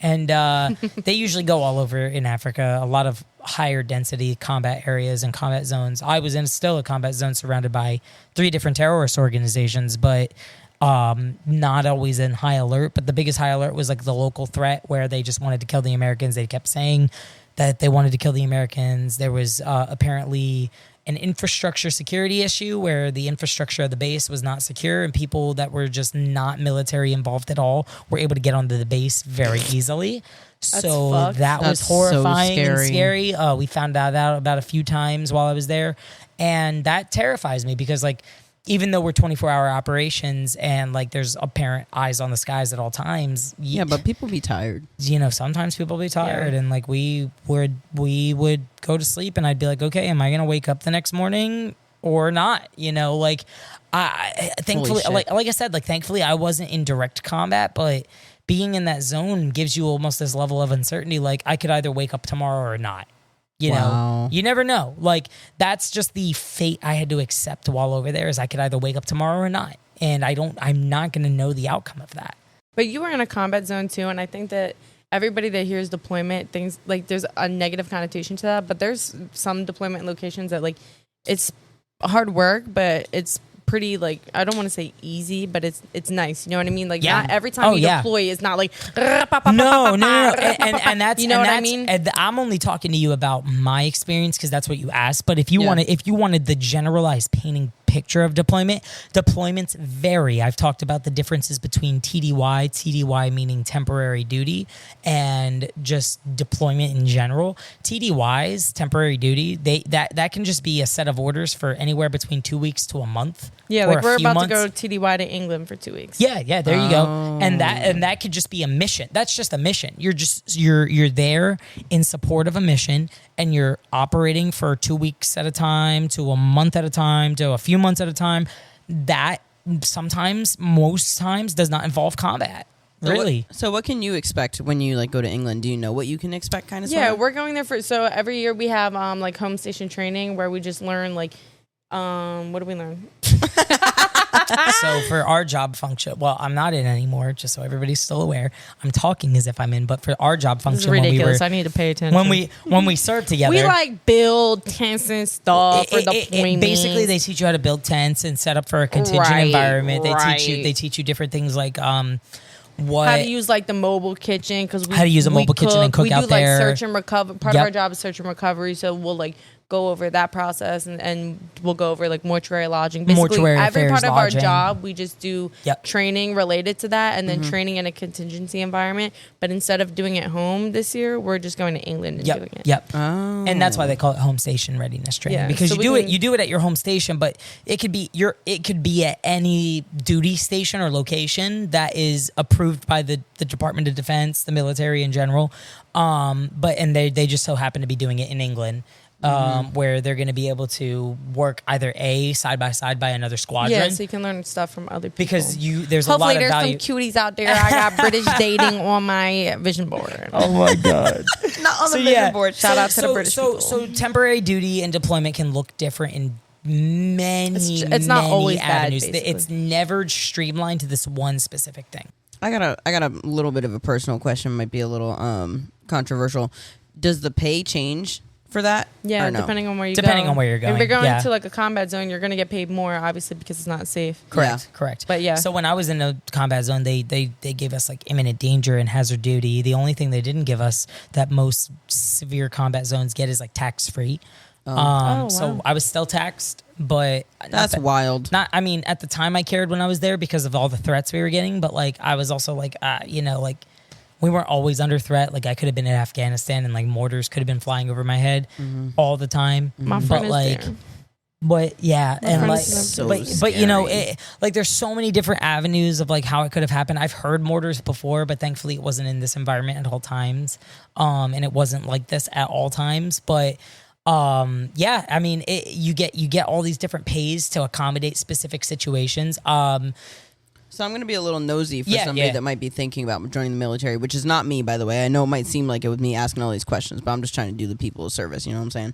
And they usually go all over in Africa. A lot of higher density combat areas and combat zones. I was in still a combat zone surrounded by 3 different terrorist organizations, but not always in high alert. But the biggest high alert was like the local threat where they just wanted to kill the Americans. They kept saying that they wanted to kill the Americans. There was apparently an infrastructure security issue where the infrastructure of the base was not secure, and people that were just not military involved at all were able to get onto the base very easily. So that was horrifying and scary. We found that out about a few times while I was there, and that terrifies me because like, even though we're 24-hour operations and like there's apparent eyes on the skies at all times. Yeah, but people be tired. You know, sometimes people be tired, and like we would go to sleep, and I'd be like, okay, am I gonna wake up the next morning or not? You know, like I thankfully, like I said, like thankfully I wasn't in direct combat, but being in that zone gives you almost this level of uncertainty. Like I could either wake up tomorrow or not. You know, you never know. Like that's just the fate I had to accept while over there is I could either wake up tomorrow or not. And I'm not going to know the outcome of that. But you were in a combat zone too. And I think that everybody that hears deployment thinks like there's a negative connotation to that, but there's some deployment locations that like it's hard work, but it's pretty like, I don't want to say easy, but it's nice. You know what I mean? Like not every time you deploy is not like no. And that's, you know what I mean? I'm only talking to you about my experience because that's what you asked. But if you wanted the generalized painting picture of deployments vary. I've talked about the differences between TDY meaning temporary duty, and just deployment in general. TDYs, temporary duty, that can just be a set of orders for anywhere between 2 weeks to a month. Yeah, like we're about to go TDY to England for 2 weeks. Yeah, there you go. And that could just be a mission. That's just a mission. You're there in support of a mission, and you're operating for 2 weeks at a time to a month at a time to a few months at a time. That sometimes, most times, does not involve combat. Really? So what can you expect when you like go to England? Do you know what you can expect kind of? Yeah, we're going there so every year we have like home station training where we just learn like what do we learn? So for our job function, well, I'm not in anymore, just so everybody's still aware. I'm talking as if I'm in, but for our job function, this is ridiculous. I need to pay attention. When we serve together, we like build tents and stuff for deployment. Basically, they teach you how to build tents and set up for a contingent environment. They teach you different things like how to use like the mobile kitchen, because how to use a mobile kitchen and cook out there. We do like search and recover. Part of our job is search and recovery, so we'll like go over that process and we'll go over like mortuary lodging. Basically, mortuary every affairs, part of lodging. our job, we just do training related to that, and then training in a contingency environment. But instead of doing it home this year, we're just going to England and doing it. Oh. And that's why they call it home station readiness training, because so you do it at your home station, but it could be at any duty station or location that is approved by the Department of Defense, the military in general. But they just so happen to be doing it in England. Where they're going to be able to work either side by side by another squadron. Yeah, so you can learn stuff from other people. Because there's a lot of value. Hopefully there's some cuties out there. I got British dating on my vision board. Oh my God. Not on the vision board. Shout out to the British people. So temporary duty and deployment can look different in many not always avenues. bad, it's never streamlined to this one specific thing. I got a little bit of a personal question, might be a little controversial. Does the pay change for that? Yeah, depending on where you Depending on where you're going. If you're going to like a combat zone, you're going to get paid more, obviously, because it's not safe. Correct. But yeah. So when I was in a combat zone, they gave us like imminent danger and hazard duty. The only thing they didn't give us that most severe combat zones get is like tax free. So I was still taxed, but that's wild. At the time I cared when I was there because of all the threats we were getting, but like I was also like, we weren't always under threat. Like I could have been in Afghanistan and like mortars could have been flying over my head all the time. My friend is there. But yeah, and like, so but you know, there's so many different avenues of like how it could have happened. I've heard mortars before, but thankfully it wasn't in this environment at all times, and it wasn't like this at all times. But you get all these different pays to accommodate specific situations. So I'm going to be a little nosy for somebody that might be thinking about joining the military, which is not me, by the way. I know it might seem like it with me asking all these questions, but I'm just trying to do the people a service. You know what I'm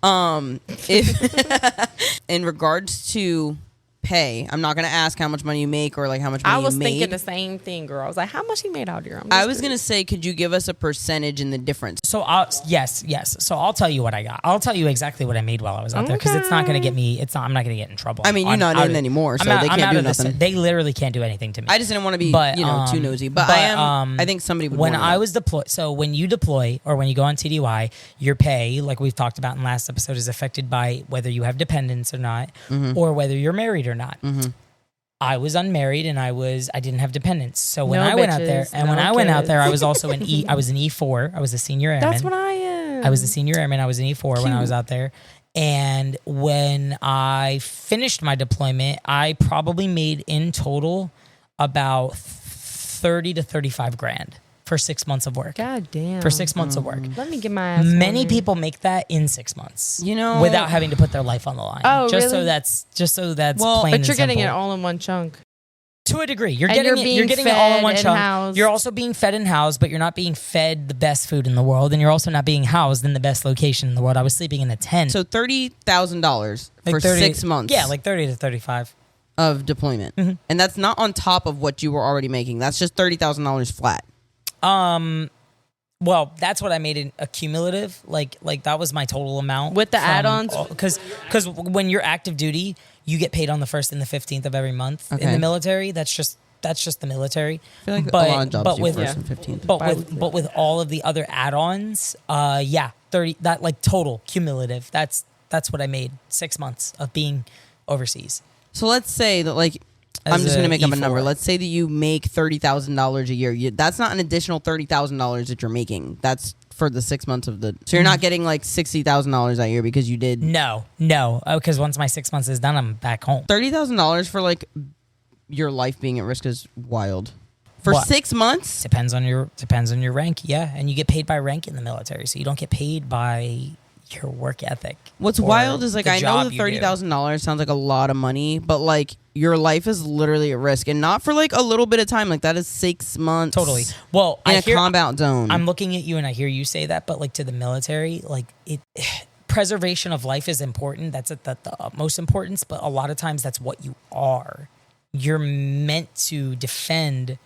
saying? If in regards to pay, I'm not going to ask how much money you make or like how much money you made. I was thinking the same thing, girl. I was like, how much he made out here? I was going to say, could you give us a percentage in the difference? So yes. So I'll tell you what I got. I'll tell you exactly what I made while I was out there, because it's not going to get me. I'm not going to get in trouble. I mean, you're not in anymore, so they can't do nothing. They literally can't do anything to me. I just didn't want to be, too nosy. But I am. I think somebody would. When I was deployed, so when you deploy or when you go on TDY, your pay, like we've talked about in last episode, is affected by whether you have dependents or not, or whether you're married or not. I was unmarried and I didn't have dependents. So when I went out there, I was also I was an E4. I was a senior airman. That's what I am. I was a senior airman. I was an E4 when I was out there. And when I finished my deployment, I probably made in total about 30 to 35 grand for 6 months of work. God damn. For 6 months of work. Let me get my ass. Many people make that in 6 months. Without having to put their life on the line. Oh, really? So that's well, plain but you're and getting it simple. all in one chunk. To a degree. You're getting it all in one chunk. You're also being fed and housed, but you're not being fed the best food in the world, and you're also not being housed in the best location in the world. I was sleeping in a tent. So $30,000 for 6 months. Yeah, like 30 to 35 of deployment. And that's not on top of what you were already making. That's just $30,000 flat. Well, that's what I made in a cumulative. Like that was my total amount with the add-ons. Because when you're active duty, you get paid on the 1st and the 15th of every month. In the military. That's just the military. I feel like a lot of jobs do 1st and 15th. But with all of the other add-ons, 30 that like total cumulative. That's what I made 6 months of being overseas. So let's say that like. I'm just going to make up a number. Let's say that you make $30,000 a year. That's not an additional $30,000 that you're making. That's for the 6 months of the. So you're not getting like $60,000 that year because you did. No. Because once my 6 months is done, I'm back home. $30,000 for like your life being at risk is wild. For 6 months? Depends on your rank, yeah. And you get paid by rank in the military, so you don't get paid by your work ethic. What's wild is like, I know the $30,000 sounds like a lot of money, but like your life is literally at risk, and not for like a little bit of time. Like that is 6 months. Totally. Well, in a combat zone. I'm looking at you and I hear you say that, but like to the military, like preservation of life is important. That's at the utmost importance, but a lot of times that's what you are. You're meant to defend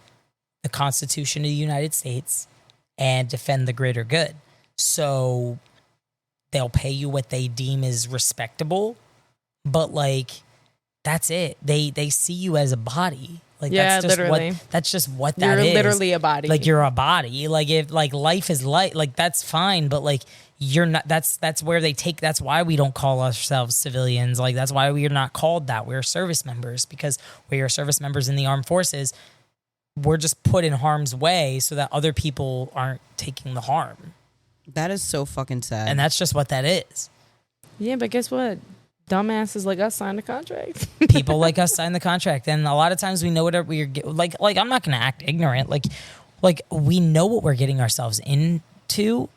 the Constitution of the United States and defend the greater good. So they'll pay you what they deem is respectable, but like that's it. They see you as a body. Like that's just literally. That's just what that is. You're literally a body. Like you're a body. Like if like life is light, like that's fine, but like you're not. That's where they take. That's why we don't call ourselves civilians. Like that's why we are not called that. We're service members because we are service members in the armed forces. We're just put in harm's way so that other people aren't taking the harm. That is so fucking sad. And that's just what that is. Yeah, but guess what? Dumbasses like us sign the contract. People like us sign the contract, and a lot of times we know what we're like. Like I'm not going to act ignorant. Like we know what we're getting ourselves into.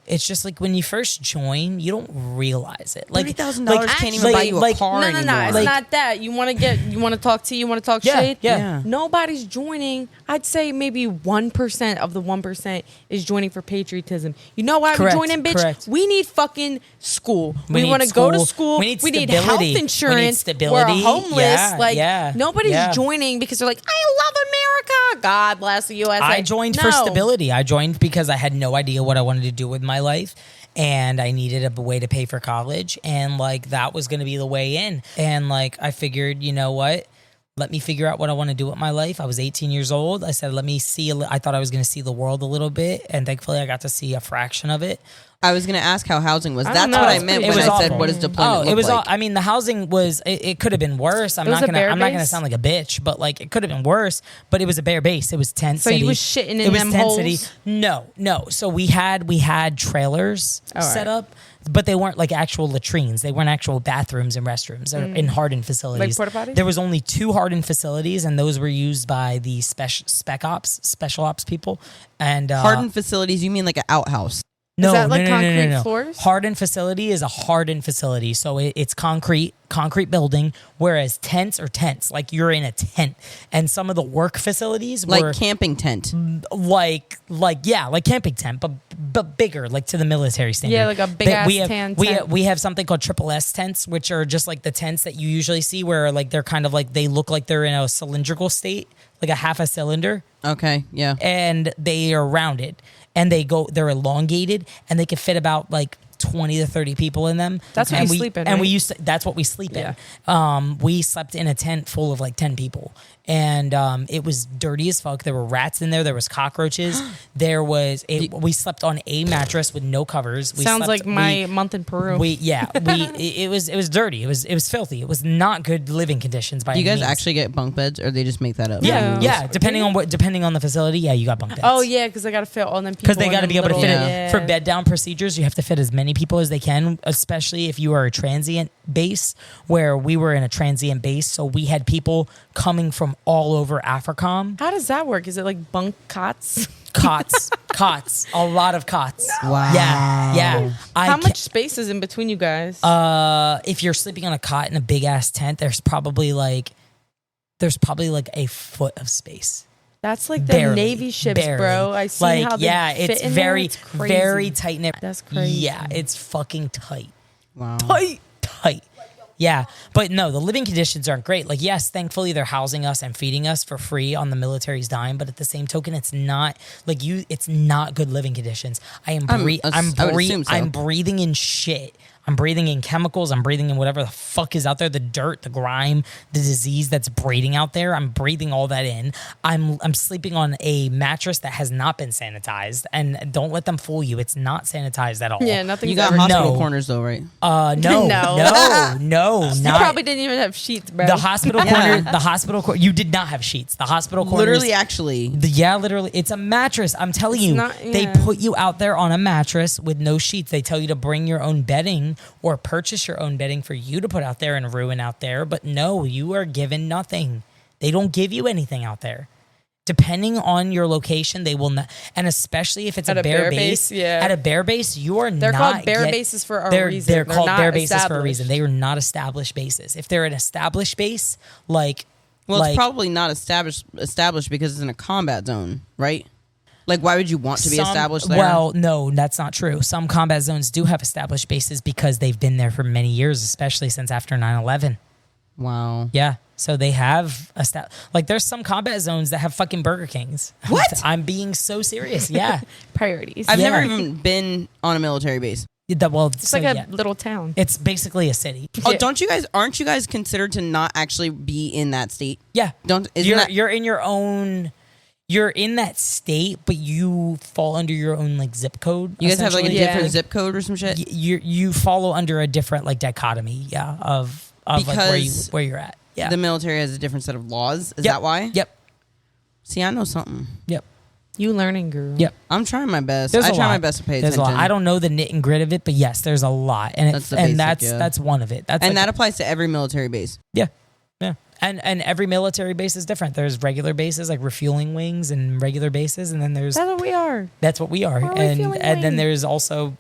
It's just like when you first join, you don't realize it. Like $30,000 can't even buy you a car anymore. No. It's not that. You want to talk tea. You want to talk shit. Yeah. Nobody's joining. I'd say maybe 1% of the 1% is joining for patriotism. You know why we're joining, bitch? Correct. We need fucking school. We want to go to school. We need health insurance. We need stability. We're homeless. Nobody's joining because they're like, I love America. God bless the USA. I joined for stability. I joined because I had no idea what I wanted to do with my life, and I needed a way to pay for college, and like that was going to be the way in. And like I figured, you know what? Let me figure out what I want to do with my life. I was 18 years old. I said, let me see. I thought I was going to see the world a little bit, and thankfully I got to see a fraction of it. I was going to ask how housing was. That's what I meant when I said, what does deployment look like? I mean, the housing was, it could have been worse. I'm not going to sound like a bitch, but like it could have been worse, but it was a bare base. It was tent city. So you was shitting in them holes? City. No. So we had trailers set up, but they weren't like actual latrines. They weren't actual bathrooms and restrooms in hardened facilities. Like porta potties? There was only 2 hardened facilities, and those were used by the special ops people. And hardened facilities, you mean like an outhouse? No, is that like concrete floors? Hardened facility is a hardened facility. So it's concrete building, whereas tents are tents. Like you're in a tent. And some of the work facilities were... Like camping tent. Like camping tent, but bigger, like to the military standard. Yeah, like a big-ass tent. We have something called triple S tents, which are just like the tents that you usually see where like they're kind of like, they look like they're in a cylindrical state, like a half a cylinder. Okay, yeah. And they are rounded. And they're elongated, and they can fit about like 20 to 30 people in them. That's what we sleep in, and right? that's what we sleep in. We slept in a tent full of like 10 people, and it was dirty as fuck. There were rats in there. There was cockroaches. We slept on a mattress with no covers. Sounds like my month in Peru. It was dirty. It was filthy. It was not good living conditions by any means. Do you guys actually get bunk beds, or they just make that up? Yeah. Depending on the facility, you got bunk beds. Oh yeah, because I got to fit all them people. Because they got to be able to fit it for bed down procedures. You have to fit as many people as they can, especially if you are a transient base. Where we were in a transient base, so we had people coming from all over AFRICOM. How does that work? Is it like bunk cots? Cots, a lot of cots. Wow. Yeah. How much space is in between you guys? If you're sleeping on a cot in a big ass tent, there's probably like a foot of space. That's like the Navy ships, bro. I see how they fit it's in very, there. It's crazy. very tight knit. That's crazy. Yeah, it's fucking tight. Wow. Tight. Yeah, but no, the living conditions aren't great. Like, yes, thankfully they're housing us and feeding us for free on the military's dime, but at the same token, it's not like it's not good living conditions. I'm breathing in shit. I'm breathing in chemicals. I'm breathing in whatever the fuck is out there, the dirt, the grime, the disease that's breeding out there. I'm breathing all that in. I'm sleeping on a mattress that has not been sanitized, and don't let them fool you. It's not sanitized at all. Yeah, nothing. You got hospital corners though, right? No. You probably didn't even have sheets, bro. The hospital corner. You did not have sheets. The hospital corner. Literally, it's a mattress. I'm telling you, they put you out there on a mattress with no sheets. They tell you to bring your own bedding or purchase your own bedding for you to put out there and ruin out there. But no, you are given nothing. They don't give you anything out there. Depending on your location, they will not, and especially if it's a bear base. Yeah. At a bear base, you are They're not. called bear bases for a reason. They're called bear bases for a established. reason. They are not established bases. If they're an established base, like, it's probably not established because it's in a combat zone, right? Like, why would you want to be established there? Well, no, that's not true. Some combat zones do have established bases because they've been there for many years, especially since after 9/11. Wow. Yeah. So they have like there's some combat zones that have fucking Burger Kings. What? I'm being so serious. Yeah. Priorities. I've Yeah. never even been on a military base. It's like a little town. It's basically a city. Oh, aren't you guys considered to not actually be in that state? Yeah. You're in your own. You're in that state, but you fall under your own like zip code. You guys have like a Yeah. different zip code or some shit? You follow under a different like dichotomy, of like where you're at. Yeah. The military has a different set of laws. Is that why? Yep. See, I know something. Yep. You learning, guru. Yep. I'm trying my best. I try my best to pay There's attention. a lot. I don't know the knit and grit of it, but yes, there's a lot, and that's one of it. That applies to every military base. Yeah. And every military base is different. There's regular bases like refueling wings and regular bases, and then there's That's what we are. That's what we are. We're And refueling then wings. there's also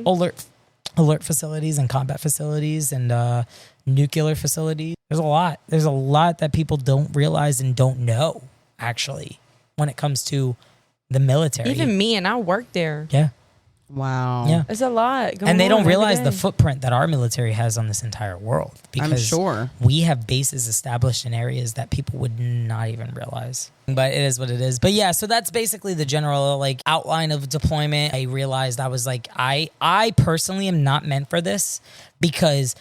alert facilities and combat facilities and nuclear facilities. There's a lot. There's a lot that people don't realize and don't know actually when it comes to the military. Even me, and I work there. Yeah. Wow. Yeah. It's a lot going on. And they don't realize every the day. footprint that our military has on this entire world. Because I'm sure. we have bases established in areas that people would not even realize. But it is what it is. But yeah, so that's basically the general like outline of deployment. I realized I was like, I personally am not meant for this because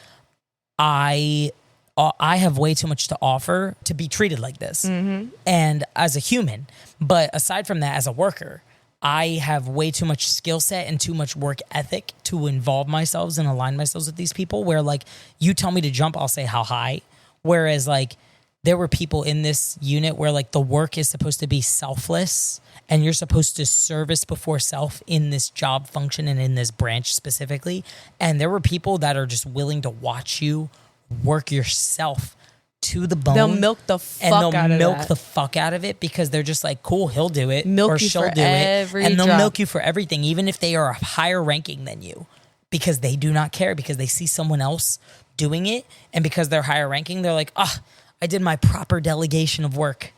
I have way too much to offer to be treated like this. Mm-hmm. And as a human, but aside from that, as a worker, I have way too much skill set and too much work ethic to involve myself and align myself with these people where like you tell me to jump, I'll say how high. Whereas like there were people in this unit where like the work is supposed to be selfless and you're supposed to service before self in this job function and in this branch specifically. And there were people that are just willing to watch you work yourself to the bone. They'll milk the fuck out of And they'll milk that. the fuck out of it because they're just like, cool, he'll do it. Milk or you she'll for do it. every And they'll drop. milk you for everything, even if they are a higher ranking than you. Because they do not care, because they see someone else doing it. And because they're higher ranking, they're like, I did my proper delegation of work.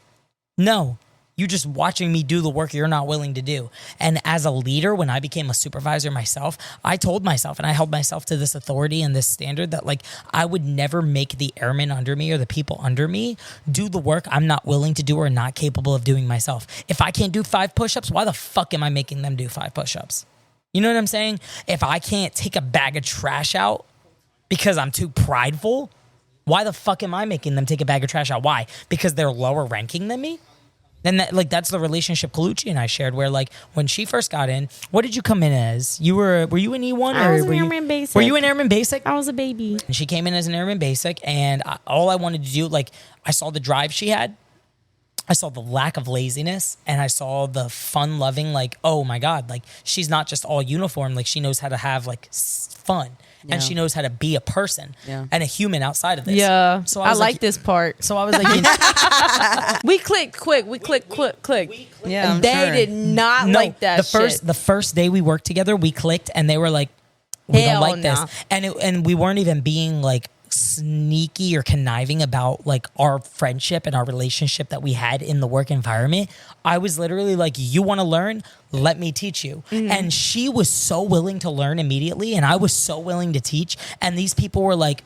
No. You just watching me do the work you're not willing to do. And as a leader, when I became a supervisor myself, I told myself and I held myself to this authority and this standard that like I would never make the airmen under me or the people under me do the work I'm not willing to do or not capable of doing myself. If I can't do 5 push-ups, why the fuck am I making them do 5 push-ups? You know what I'm saying? If I can't take a bag of trash out because I'm too prideful, why the fuck am I making them take a bag of trash out? Why? Because they're lower ranking than me? And that's the relationship Colucci and I shared where like when she first got in, what did you come in as? Were you an E1 I or was an were Airman Basic. Were you an Airman Basic? I was a baby. And she came in as an Airman Basic and all I wanted to do, like I saw the drive she had. I saw the lack of laziness and I saw the fun loving, like, oh my God, like she's not just all uniform. Like she knows how to have like fun and she knows how to be a person and a human outside of this. Yeah. So I was like this part. So I was like, We clicked quick. We clicked quick. Yeah, And they did not like that shit. The first day we worked together, we clicked and they were like, we Hell don't like nah. this. And we weren't even being like sneaky or conniving about like our friendship and our relationship that we had in the work environment. I was literally like, you want to learn? Let me teach you. Mm-hmm. And she was so willing to learn immediately and I was so willing to teach. And these people were like,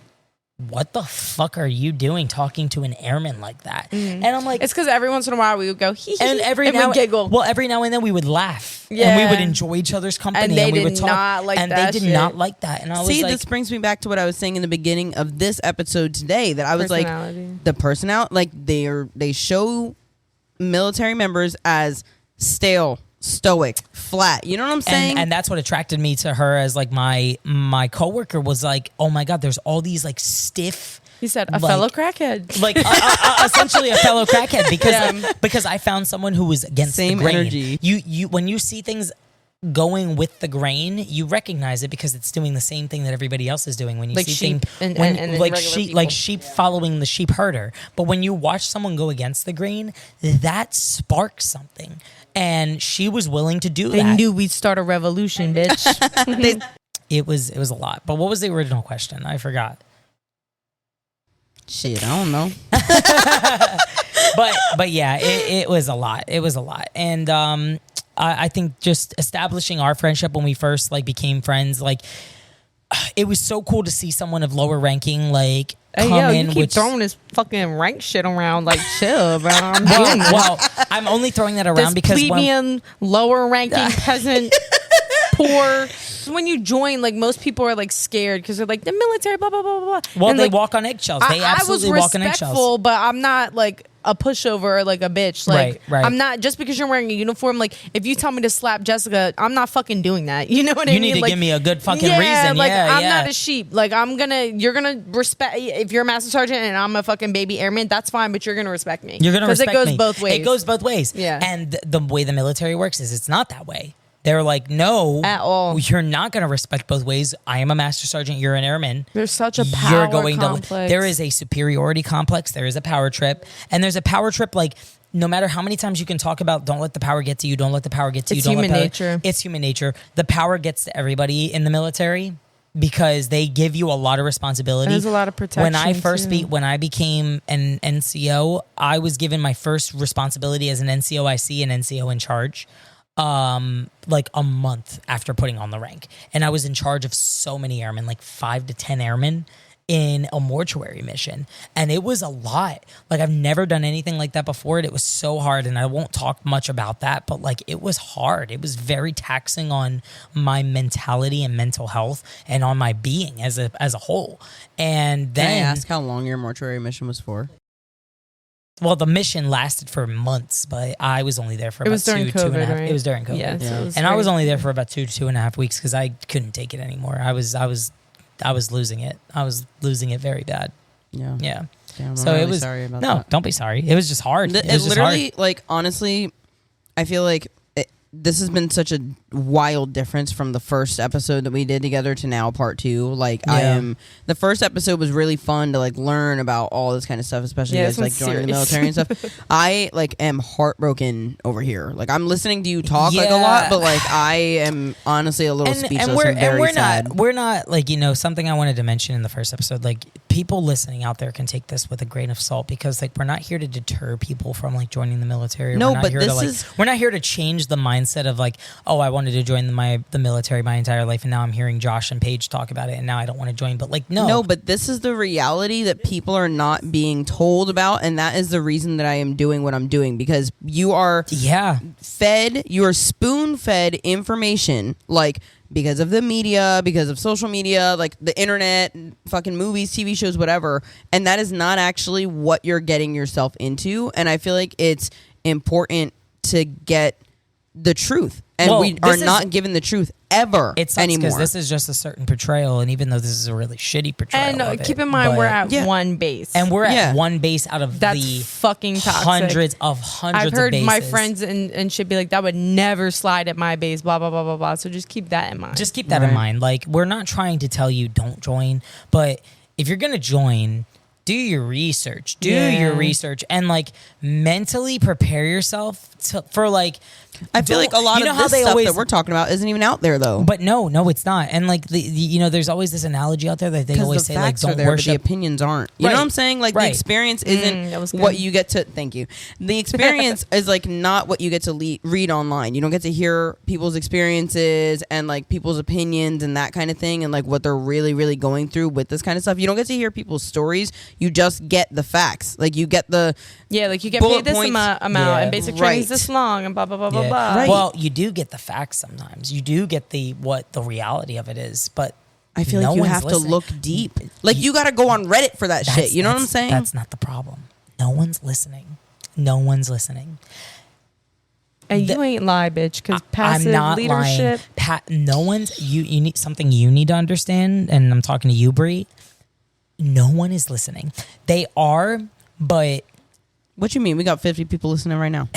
what the fuck are you doing talking to an airman like that? And I'm like, It's because every once in a while we would go hee hee, and every and now we'd giggle. Well, every now and then we would laugh. And we Yeah. would enjoy each other's company. And they we did would talk. not like and that they did shit. not like that. And I was See, like, this brings me back to what I was saying in the beginning of this episode today. That I was like, Personality. the personality, like they show military members as stale, stoic, flat. You know what I'm saying? and that's what attracted me to her as like my coworker was like, oh my God, there's all these like stiff. He said, a like- fellow crackhead. Like essentially a fellow crackhead because I found someone who was against Same the grain. energy. You when you see things going with the grain, you recognize it because it's doing the same thing that everybody else is doing. When you like see sheep things, and like regular sheep, people. like sheep following the sheep herder. But when you watch someone go against the grain, that sparks something. And she was willing to do that. I knew we'd start a revolution, bitch. It was a lot. But what was the original question? I forgot. Shit, I don't know. But yeah, it was a lot. It was a lot. And I think just establishing our friendship when we first like became friends, like it was so cool to see someone of lower ranking like come Hey, yo, in. you keep throwing this fucking rank shit around. Like, chill, bro. I'm doing this. Well, I'm only throwing that around This because plebeian, lower ranking peasant, poor. So when you join, like most people are like scared because they're like the military, blah blah blah blah. well, And, they like, walk on eggshells. They absolutely I was walk on eggshells. respectful, but I'm not like a pushover or like a bitch. Like Right. I'm not just because you're wearing a uniform. Like if you tell me to slap Jessica, I'm not fucking doing that. You know what I You mean? need to Like, give me a good fucking yeah, reason. Like Yeah, I'm yeah. not a sheep. Like you're gonna respect. If you're a master sergeant and I'm a fucking baby airman, that's fine. But you're gonna respect me. You're gonna respect because it goes me. both ways. It goes both ways. Yeah. And the way the military works is it's not that way. They're like, no, At all. You're not going to respect both ways. I am a master sergeant. You're an airman. There's such a power complex. There is a superiority complex. There is a power trip, and there's a power trip like. No matter how many times you can talk about, don't let the power get to you. Don't let the power get to you. It's Don't let human power- nature. It's human nature. The power gets to everybody in the military because they give you a lot of responsibility. There's a lot of protection. When I became an NCO, I was given my first responsibility as an NCOIC and NCO in charge. Like a month after putting on the rank, and I was in charge of so many airmen, like 5 to 10 airmen in a mortuary mission, and it was a lot. Like I've never done anything like that before, and it was so hard. And I won't talk much about that, but like it was hard. It was very taxing on my mentality and mental health, and on my being as a whole. And then Can I ask how long your mortuary mission was for? Well, the mission lasted for months, but I was only there for about two and a half. Right? It was during COVID. Yeah, so it was and I was crazy. only there for about 2 to 2.5 weeks because I couldn't take it anymore. I was losing it. I was losing it very bad. Yeah. Yeah. Damn, I'm So really it was sorry about no, that. don't be sorry. It was just hard. It was just literally, hard. like, honestly, I feel like this has been such a wild difference from the first episode that we did together to now part 2. Like, the first episode was really fun to like learn about all this kind of stuff, especially Yeah, as like this joining the one's military and stuff. I like am heartbroken over here. Like, I'm listening to you talk like a lot, but like I am honestly a little speechless and very sad. We're not like, something I wanted to mention in the first episode, like people listening out there can take this with a grain of salt because like we're not here to deter people from like joining the military. No, we're not but here this to, like, is- we're not here to change the mindset of like, oh, I wanted to join the military my entire life, and now I'm hearing Josh and Paige talk about it, and now I don't want to join. But like, no, but this is the reality that people are not being told about, and that is the reason that I am doing what I'm doing, because you are spoon-fed information, like because of the media, because of social media, like the internet, fucking movies, TV shows, whatever, and that is not actually what you're getting yourself into. And I feel like it's important to get the truth, and we are not given the truth ever anymore. Because this is just a certain portrayal, and even though this is a really shitty portrayal, And keep in mind, we're at one base, and we're at one base out of that's the fucking toxic. hundreds of I've heard of my bases. friends and shit be like, that would never slide at my base, blah blah blah blah blah. So just keep that in mind. Just keep that in mind. Like, we're not trying to tell you don't join, but if you're gonna join, do your research. And like mentally prepare yourself for like. I feel like a lot of this stuff that we're talking about isn't even out there, though. But no, it's not. And like there's always this analogy out there that they always say like, don't worship. But the opinions aren't. You know what I'm saying? Like the experience isn't what you get to. Thank you. The experience is like not what you get to read online. You don't get to hear people's experiences and like people's opinions and that kind of thing, and like what they're really, really going through with this kind of stuff. You don't get to hear people's stories. You just get the facts. Like you get the like you get paid this amount, and basic training's this long, and blah blah blah blah blah. Right. Well, you do get the facts sometimes. You do get what the reality of it is, but I feel like you have to look deep. Like you got to go on Reddit for that shit. You know what I'm saying? That's not the problem. No one's listening. No one's listening. And you ain't lie, bitch, because passive I'm not leadership. lying. No one's you need something you need to understand, and I'm talking to you, Bree. No one is listening. They are, but what you mean? We got 50 people listening right now.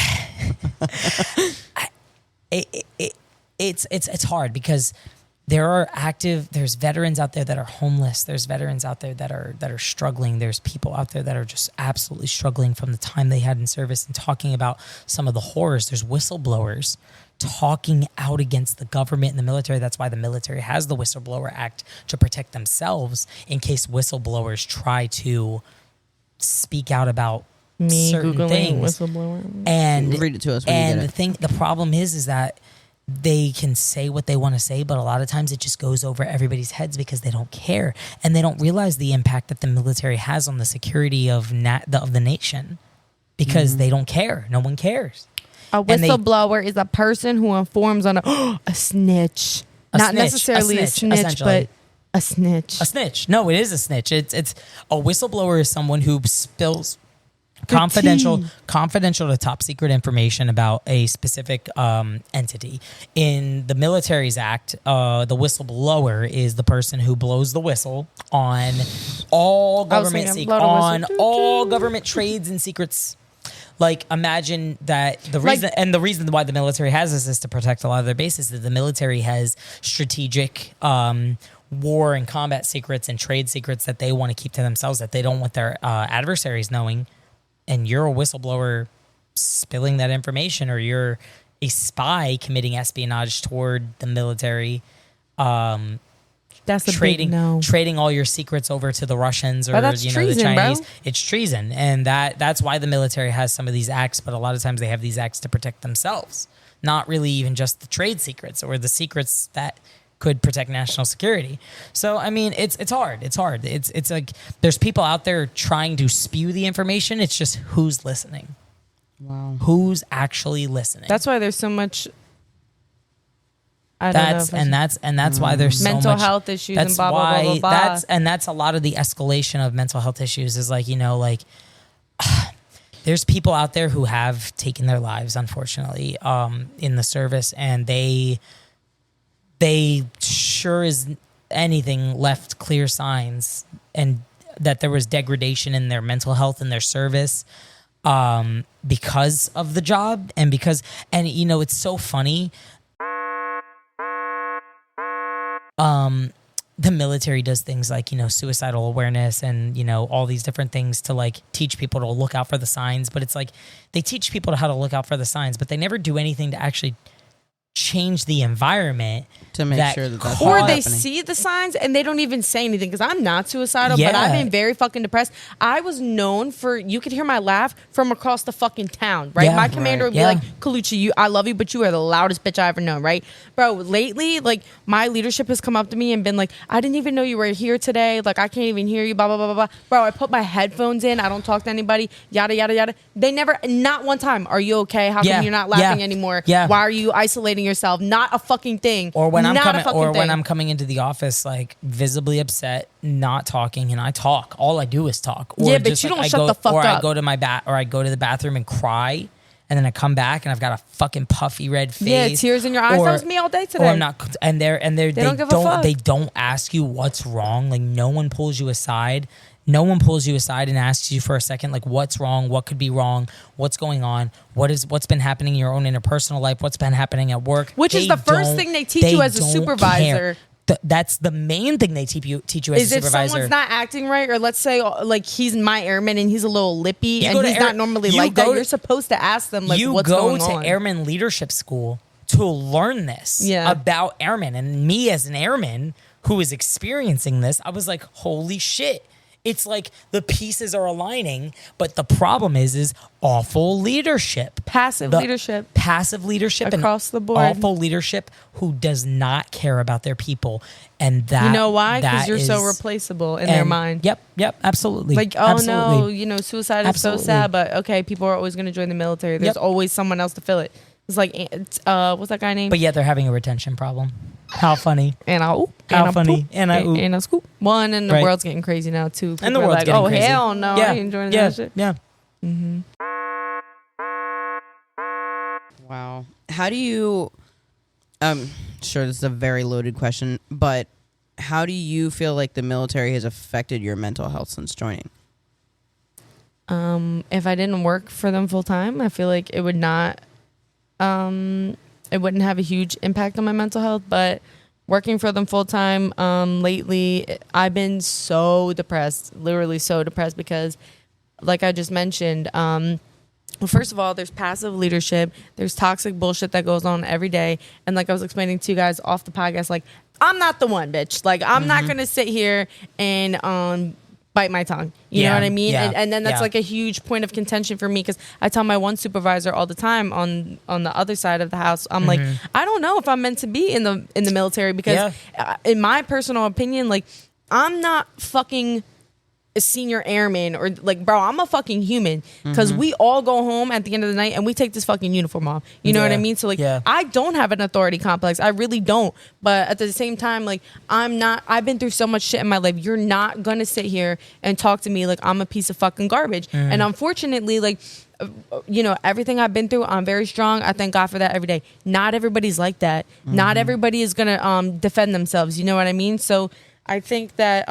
it's hard because there's veterans out there that are homeless. There's veterans out there that are struggling. There's people out there that are just absolutely struggling from the time they had in service and talking about some of the horrors. There's whistleblowers talking out against the government and the military. That's why the military has the Whistleblower Act to protect themselves in case whistleblowers try to speak out about certain Googling things. whistleblower. And read it to us when you get it. The problem is that they can say what they want to say, but a lot of times it just goes over everybody's heads because they don't care and they don't realize the impact that the military has on the security of the nation because they don't care. No one cares. A whistleblower is a person who informs on a snitch. Not necessarily a snitch, but a snitch. A snitch. No, it is a snitch. It's a whistleblower is someone who spills confidential to top secret information about a specific entity. In the Military's Act, the whistleblower is the person who blows the whistle on all government all government trades and secrets. Like, imagine that the reason why the military has this is to protect a lot of their bases. That the military has strategic war and combat secrets and trade secrets that they want to keep to themselves, that they don't want their adversaries knowing. And you're a whistleblower spilling that information, or you're a spy committing espionage toward the military. That's a trading big no. Trading all your secrets over to the Russians or treason, the Chinese. bro. It's treason, and that's why the military has some of these acts. But a lot of times they have these acts to protect themselves, not really even just the trade secrets or the secrets that could protect national security. So I mean, it's hard. It's hard. It's like there's people out there trying to spew the information. It's just who's listening. Wow. Who's actually listening? That's why there's so much. That's why there's so mental much health issues that's and blah why, blah blah blah. That's a lot of the escalation of mental health issues is like, there's people out there who have taken their lives, unfortunately, in the service, and they sure as anything left clear signs and that there was degradation in their mental health in their service because of the job and it's so funny. The military does things like, suicidal awareness and, all these different things to like teach people to look out for the signs. But it's like they teach people how to look out for the signs, but they never do anything to actually change the environment to make sure that that's or happening. they see the signs and they don't even say anything, because I'm not suicidal, but I've been very fucking depressed. I was known for, you could hear my laugh from across the fucking town, right? My commander would be like, Colucci, I love you, but you are the loudest bitch I ever known, right? Bro, lately, like, my leadership has come up to me and been like, I didn't even know you were here today, like, I can't even hear you, blah blah blah blah blah. Bro, I put my headphones in, I don't talk to anybody, yada yada yada. They never, not one time, are you okay? How come you're not laughing anymore? Why are you isolating yourself? Not a fucking thing. Or when I'm coming into the office, like, visibly upset, not talking, and I talk. All I do is talk. Or but just, you like, don't shut the fuck up. Or I go to I go to the bathroom and cry, and then I come back and I've got a fucking puffy red face. Yeah, tears in your eyes. That was me all day today. Or I'm not, and they don't give a fuck. They don't ask you what's wrong. Like, no one pulls you aside. No one pulls you aside and asks you for a second, like, what's wrong? What could be wrong? What's going on? What's been happening in your own interpersonal life? What's been happening at work? Which is the first thing they teach you as a supervisor. That's the main thing they teach you as a supervisor. Is if someone's not acting right, or let's say like he's my airman and he's a little lippy and he's not normally like that, you're supposed to ask them, like, what's going on. You go to airman leadership school to learn this about airmen. And me as an airman who is experiencing this, I was like, holy shit. It's like the pieces are aligning, but the problem is awful leadership. Passive leadership across the board. Awful leadership who does not care about their people. And that, you know why? Because you're so replaceable in their mind. Yep, absolutely. Like, no, suicide is so sad, but okay, people are always going to join the military. There's always someone else to fill it. It's like, what's that guy named? But yet they're having a retention problem. How funny. How funny. And I scoop. One, and the world's getting crazy now, too. People and the world's like, getting crazy. Hell no, I ain't joining that shit. Yeah. Mm-hmm. Wow. How do you, sure, this is a very loaded question, but how do you feel like the military has affected your mental health since joining? If I didn't work for them full time, I feel like it would not it wouldn't have a huge impact on my mental health. But working for them full time, lately, I've been so depressed, literally so depressed because, like I just mentioned, well, first of all, there's passive leadership. There's toxic bullshit that goes on every day. And like I was explaining to you guys off the podcast, like, I'm not the one, bitch. Like, I'm not going to sit here and bite my tongue. You know what I mean? Yeah. And then that's like a huge point of contention for me because I tell my one supervisor all the time on the other side of the house, I'm like, I don't know if I'm meant to be in the military because in my personal opinion, like, I'm not fucking a senior airman or like, bro, I'm a fucking human because we all go home at the end of the night and we take this fucking uniform off. You know what I mean? So like, I don't have an authority complex. I really don't. But at the same time, like, I've been through so much shit in my life. You're not going to sit here and talk to me like I'm a piece of fucking garbage. And unfortunately, like, you know, everything I've been through, I'm very strong. I thank God for that every day. Not everybody's like that. Not everybody is going to defend themselves. You know what I mean? So I think that,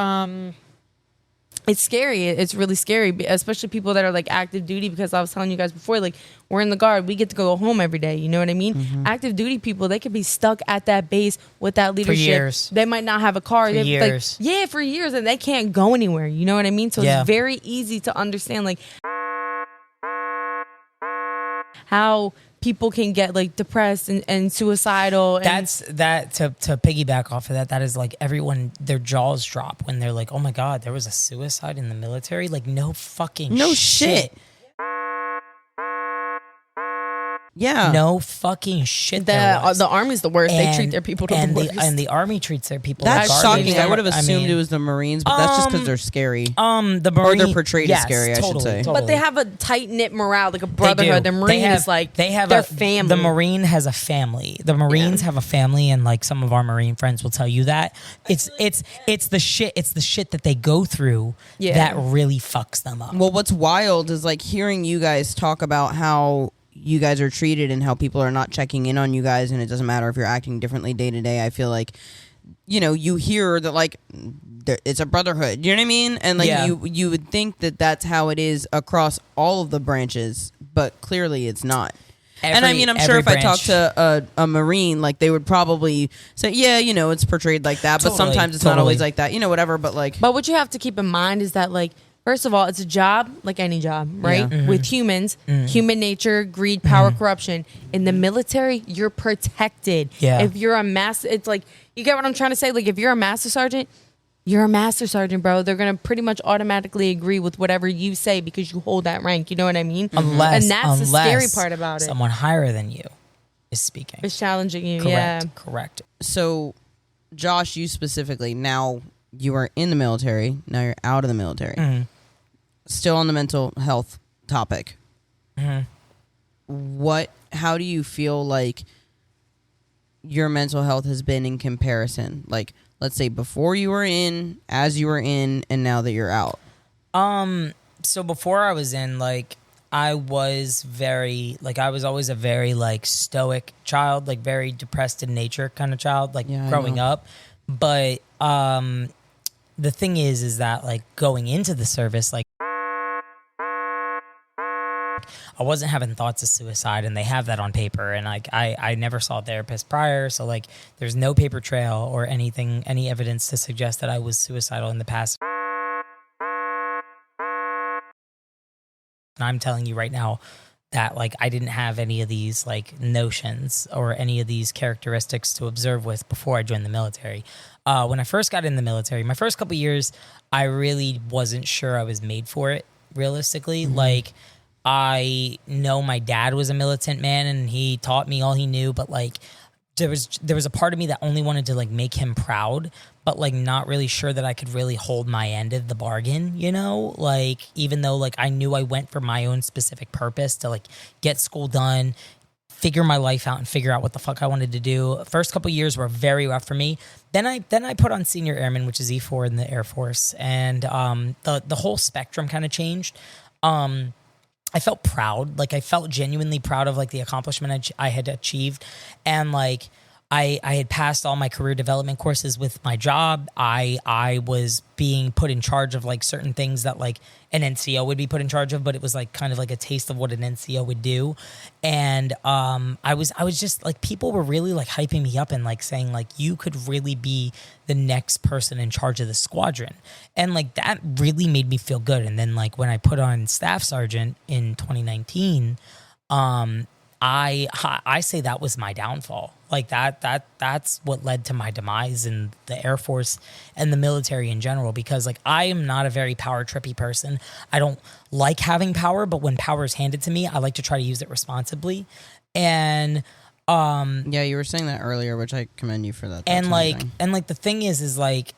it's scary. It's really scary, especially people that are like active duty, because I was telling you guys before, like, we're in the Guard. We get to go home every day. You know what I mean? Active duty people, they could be stuck at that base with that leadership. For years. They might not have a car. For years. Like, for years, and they can't go anywhere. You know what I mean? So it's very easy to understand, like, how people can get like depressed and suicidal. And That's to piggyback off of that. That is like everyone, their jaws drop when they're like, "Oh my God, there was a suicide in the military." Like, no fucking shit. Yeah. No fucking shit. The Army's the worst. They treat their people the worst. And the Army treats their people That's like garbage. shocking. I would have assumed it was the Marines, but that's just because they're scary. The Marine, or they're portrayed as scary, I should say. But they have a tight-knit morale, like a brotherhood. The Marine is like their family. The Marine has a family. The Marines have a family, and like some of our Marine friends will tell you that it's the shit that they go through that really fucks them up. Well, what's wild is like hearing you guys talk about how you guys are treated and how people are not checking in on you guys, and it doesn't matter if you're acting differently day to day. I feel like, you know, you hear that like it's a brotherhood, you know what I mean? And like you would think that that's how it is across all of the branches, but clearly it's not. And I mean, I'm sure if I talked to a Marine, like they would probably say, yeah, you know, it's portrayed like that, but sometimes it's not always like that, you know, whatever. But like, but what you have to keep in mind is that, like, first of all, it's a job like any job, right? With humans, human nature, greed, power, corruption. In the military, you're protected. Yeah. If you're a master, it's like, you get what I'm trying to say? Like, if you're a master sergeant, you're a master sergeant, bro. They're going to pretty much automatically agree with whatever you say because you hold that rank. You know what I mean? And that's the scary part about it. Someone higher than you is speaking. It's challenging you, Correct. So, Josh, you specifically, now you are in the military, now you're out of the military. Still on the mental health topic. How do you feel like your mental health has been in comparison? Like, let's say before you were in, as you were in, and now that you're out. So before I was in, like, I was always a very like stoic child, like very depressed in nature kind of child, like growing up. But the thing is that like going into the service, like, I wasn't having thoughts of suicide, and they have that on paper. And like I never saw a therapist prior, so like there's no paper trail or anything, any evidence to suggest that I was suicidal in the past. And I'm telling you right now that like I didn't have any of these like notions or any of these characteristics to observe with before I joined the military. When I first got in the military, my first couple years, I really wasn't sure I was made for it, realistically. Like, I know my dad was a militant man and he taught me all he knew, but like there was a part of me that only wanted to like make him proud, but like not really sure that I could really hold my end of the bargain, you know? Like, even though like I knew I went for my own specific purpose to like get school done, figure my life out and figure out what the fuck I wanted to do. First couple years were very rough for me. Then I put on senior airman, which is E4 in the Air Force, and the whole spectrum kind of changed. I felt proud. Like, I felt genuinely proud of like the accomplishment I had achieved. And like, I had passed all my career development courses with my job. I was being put in charge of like certain things that like an NCO would be put in charge of, but it was like kind of like a taste of what an NCO would do. And I was just like, people were really like hyping me up and like saying like, you could really be the next person in charge of the squadron. And like that really made me feel good. And then like when I put on staff sergeant in 2019, I say that was my downfall. Like that's what led to my demise in the Air Force and the military in general, because like I am not a very power trippy person. I don't like having power, but when power is handed to me, I like to try to use it responsibly. And yeah, you were saying that earlier, which I commend you for that. And like the thing is like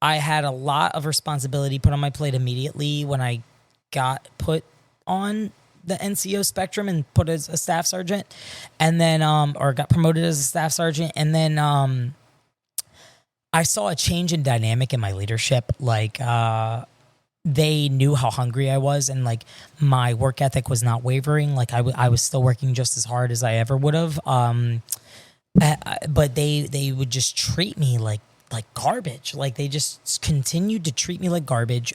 I had a lot of responsibility put on my plate immediately when I got put on the NCO spectrum and put as a staff sergeant, and then or got promoted as a staff sergeant, and then I saw a change in dynamic in my leadership. Like they knew how hungry I was, and like my work ethic was not wavering. Like I was still working just as hard as I ever would have. But they would just treat me like garbage. Like they just continued to treat me like garbage.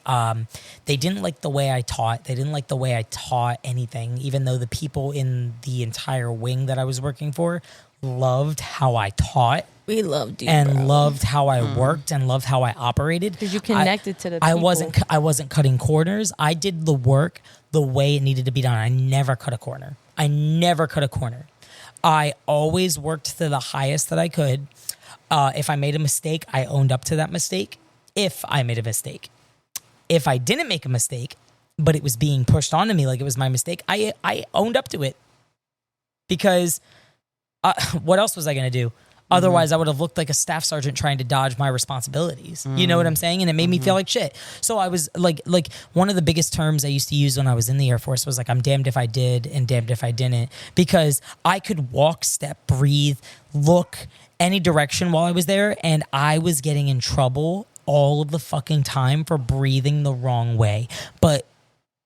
They didn't like the way I taught. They didn't like the way I taught anything, even though the people in the entire wing that I was working for loved how I taught. We loved you, and bro. loved how I worked and loved how I operated. Because you connected to the people. I wasn't cutting corners. I did the work the way it needed to be done. I never cut a corner. I always worked to the highest that I could. If I made a mistake, I owned up to that mistake. If I made a mistake. If I didn't make a mistake, but it was being pushed onto me like it was my mistake, I owned up to it. Because what else was I going to do? Otherwise, I would have looked like a staff sergeant trying to dodge my responsibilities. You know what I'm saying? And it made me feel like shit. So I was like one of the biggest terms I used to use when I was in the Air Force was like, I'm damned if I did and damned if I didn't. Because I could walk, step, breathe, look any direction while I was there, and I was getting in trouble all of the fucking time for breathing the wrong way. But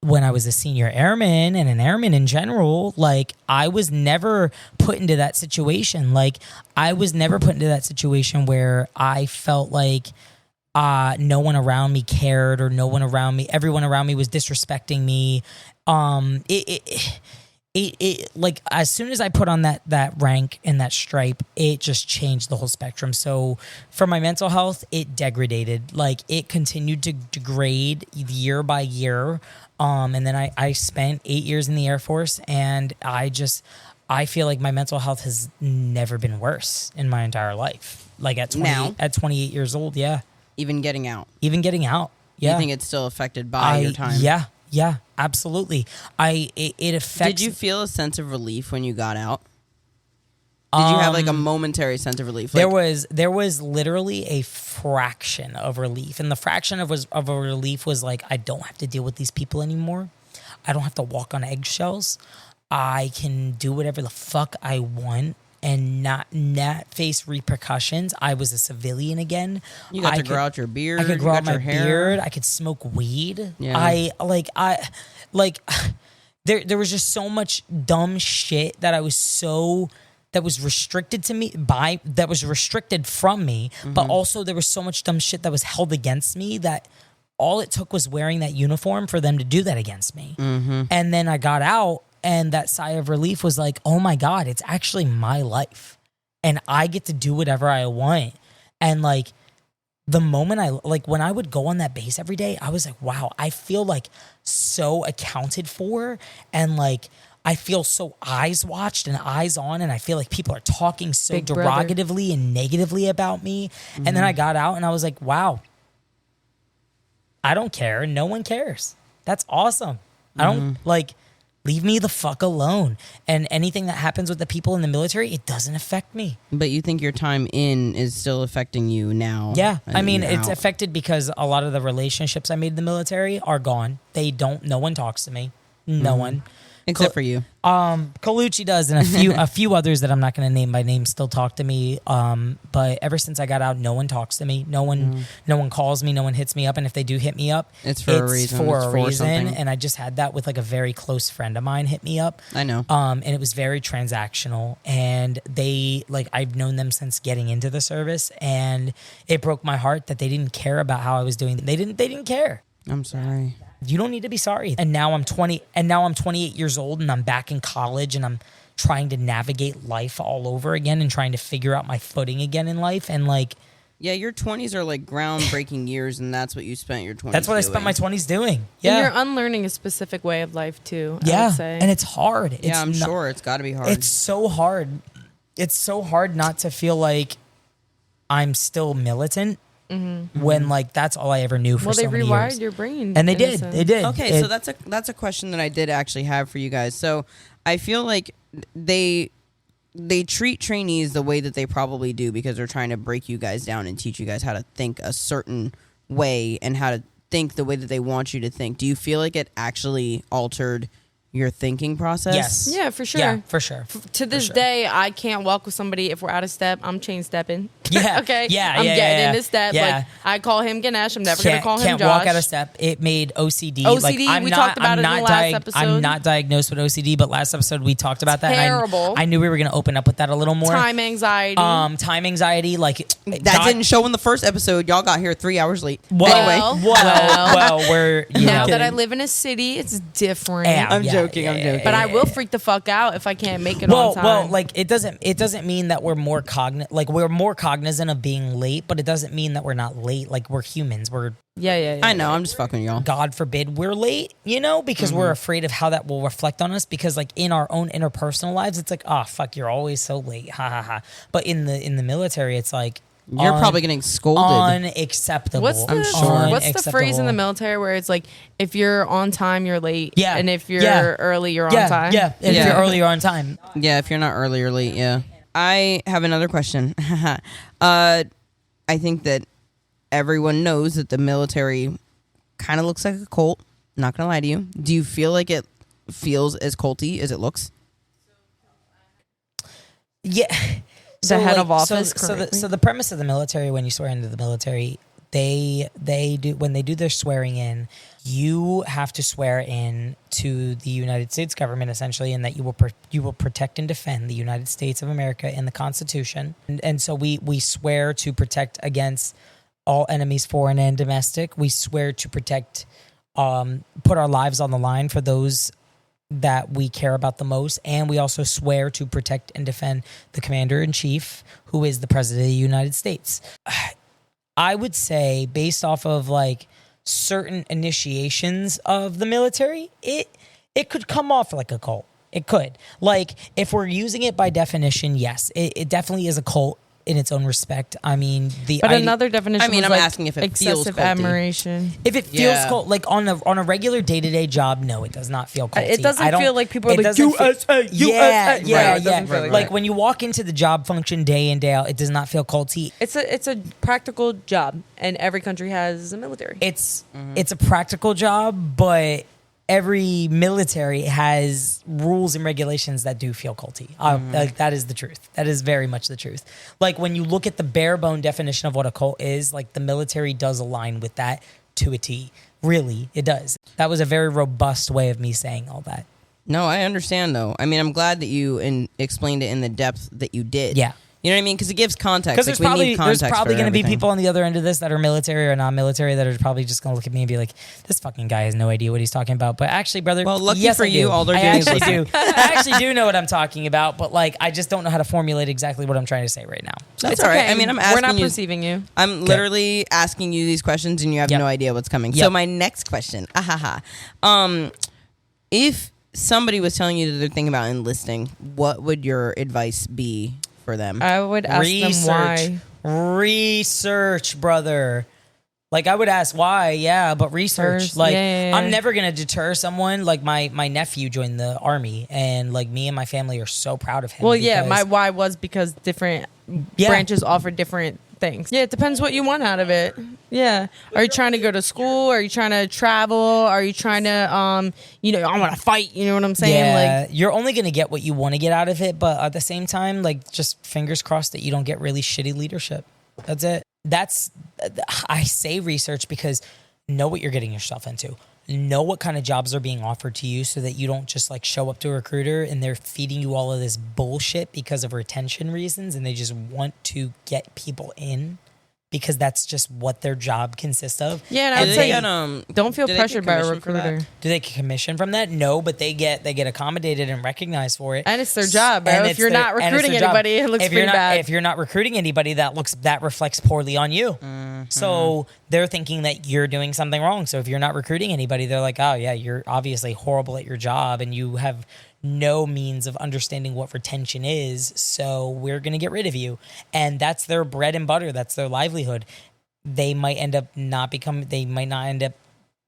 when I was a senior airman and an airman in general, like I was never put into that situation. Like I was never put into that situation where I felt like no one around me cared, or everyone around me was disrespecting me. It like as soon as I put on that rank and that stripe, it just changed the whole spectrum. So for my mental health, it degraded. Like it continued to degrade year by year. And then I spent 8 years in the Air Force, and I feel like my mental health has never been worse in my entire life. Like at 28 years old, yeah. Even getting out. Yeah. You think it's still affected by your time? Yeah, absolutely. It affects. Did you feel a sense of relief when you got out? Did you have like a momentary sense of relief? There was literally a fraction of relief, and the fraction of a relief was like, I don't have to deal with these people anymore. I don't have to walk on eggshells. I can do whatever the fuck I want and not face repercussions. I was a civilian again. You got to grow out your beard. I could grow out my beard. I could smoke weed. Yeah. There was just so much dumb shit that that was restricted to me that was restricted from me, but also there was so much dumb shit that was held against me that all it took was wearing that uniform for them to do that against me. And then I got out, and that sigh of relief was like, oh my God, it's actually my life. And I get to do whatever I want. And like the moment when I would go on that base every day, I was like, wow, I feel like so accounted for, and like I feel so eyes watched and eyes on, and I feel like people are talking so Big derogatively and negatively about me. And then I got out and I was like, wow, I don't care. No one cares. That's awesome. I don't leave me the fuck alone. And anything that happens with the people in the military, it doesn't affect me. But you think your time in is still affecting you now? Yeah. I mean, it's affected because a lot of the relationships I made in the military are gone. No one talks to me. No one. Except for you. Colucci does, and a few others that I'm not going to name by name still talk to me. But ever since I got out, no one talks to me. No one calls me. No one hits me up. And if they do hit me up, it's for a reason. And I just had that with like a very close friend of mine hit me up. I know. And it was very transactional. And I've known them since getting into the service, and it broke my heart that they didn't care about how I was doing. They didn't care. I'm sorry. You don't need to be sorry. And now I'm 28 years old, and I'm back in college, and I'm trying to navigate life all over again and trying to figure out my footing again in life. And yeah, your 20s are like groundbreaking years, and that's what you spent your 20s That's what doing. I spent my 20s doing. Yeah. And you're unlearning a specific way of life too, I yeah. would say. And it's hard. I'm sure it's got to be hard. It's so hard. It's so hard not to feel like I'm still militant. Mm-hmm. When that's all I ever knew for so many years. Well, they rewired your brain, and they did. Okay, so that's a question that I did actually have for you guys. So I feel like they treat trainees the way that they probably do because they're trying to break you guys down and teach you guys how to think a certain way and how to think the way that they want you to think. Do you feel like it actually altered your thinking process? Yes. Yeah, for sure. Yeah, for sure. To this day, I can't walk with somebody if we're out of step. I'm chain stepping. Yeah. Okay. Yeah. I'm getting in this step. Yeah. Like I call him Ganesh. I'm never gonna call him Can't Josh. walk out of step. It made OCD. OCD. We talked about it in the last episode. I'm not diagnosed with OCD, but last episode we talked about that. Terrible. I knew we were gonna open up with that a little more. Time anxiety. Time anxiety. That didn't show in the first episode. Y'all got here 3 hours late. Well, anyway. Well, we're now that I live in a city, it's different. Yeah, I'm joking. But I will freak the fuck out if I can't make it on time. Well, it doesn't mean that we're more cognizant of being late, but it doesn't mean that we're not late. Like we're humans. We're I know. I'm just fucking y'all. God forbid we're late, because we're afraid of how that will reflect on us. Because in our own interpersonal lives, it's like, oh fuck, you're always so late, ha ha ha. But in the military, it's like you're probably getting scolded. Unacceptable. What's the phrase in the military where it's like, if you're on time, you're late. Yeah. And if you're early, you're on time. Yeah. If you're early, you're on time. Yeah. If you're not early or late. Yeah. I have another question. I think that everyone knows that the military kind of looks like a cult. Not gonna lie to you. Do you feel like it feels as culty as it looks? Yeah. The head of office. So the premise of the military, when you swear into the military, they do when they do their swearing in, you have to swear in to the United States government essentially, and that you will protect and defend the United States of America and the Constitution. And so we swear to protect against all enemies, foreign and domestic. We swear to protect, put our lives on the line for those that we care about the most, and we also swear to protect and defend the commander-in-chief, who is the president of the United States. I would say, based off of certain initiations of the military, it could come off like a cult. It could. If we're using it by definition, yes, it definitely is a cult in its own respect. I mean, another definition. I mean, I'm asking if it feels excessive culty. Admiration. If it feels cult, on a regular day-to-day job, no, it does not feel culty. It doesn't feel like people are like USA. Yeah. Like when you walk into the job function day in day out, it does not feel culty. It's a practical job, and every country has a military. It's a practical job, but every military has rules and regulations that do feel culty. That is the truth. That is very much the truth. When you look at the bare bone definition of what a cult is, the military does align with that to a T. Really, it does. That was a very robust way of me saying all that. No, I understand though. I mean, I'm glad that you explained it in the depth that you did. Yeah. You know what I mean? Because it gives context. Because there's probably going to be people on the other end of this that are military or non-military that are probably just going to look at me and be like, this fucking guy has no idea what he's talking about. But actually, brother, well, lucky yes, for you, all they're doing is listening. I actually do know what I'm talking about, but I just don't know how to formulate exactly what I'm trying to say right now. So that's all right. I mean, I'm asking We're not perceiving you. I'm literally asking you these questions and you have no idea what's coming. So my next question, if somebody was telling you that they're thinking about enlisting, what would your advice be for them? I would ask them why. Research, brother. I would ask why, but research. First, I'm never going to deter someone. My nephew joined the army, and me and my family are so proud of him. Well, my why was because different branches offer different things. Yeah, it depends what you want out of it. Yeah. Are you trying to go to school? Are you trying to travel? Are you trying to, I want to fight? You know what I'm saying? Yeah, Like, you're only going to get what you want to get out of it. But at the same time, like, just fingers crossed that you don't get really shitty leadership. That's it. I say research because know what you're getting yourself into. Know what kind of jobs are being offered to you so that you don't just like show up to a recruiter and they're feeding you all of this bullshit because of retention reasons and they just want to get people in because that's just what their job consists of. Yeah, and I would say don't feel pressured by a recruiter. Do they get commission from that? No, but they get accommodated and recognized for it. And it's their job, bro. If you're not recruiting anybody, it looks pretty bad. If you're not recruiting anybody, that reflects poorly on you. Mm-hmm. So they're thinking that you're doing something wrong. So if you're not recruiting anybody, they're like, oh yeah, you're obviously horrible at your job and you have no means of understanding what retention is, so we're going to get rid of you. And that's their bread and butter. That's their livelihood. They might end up not end up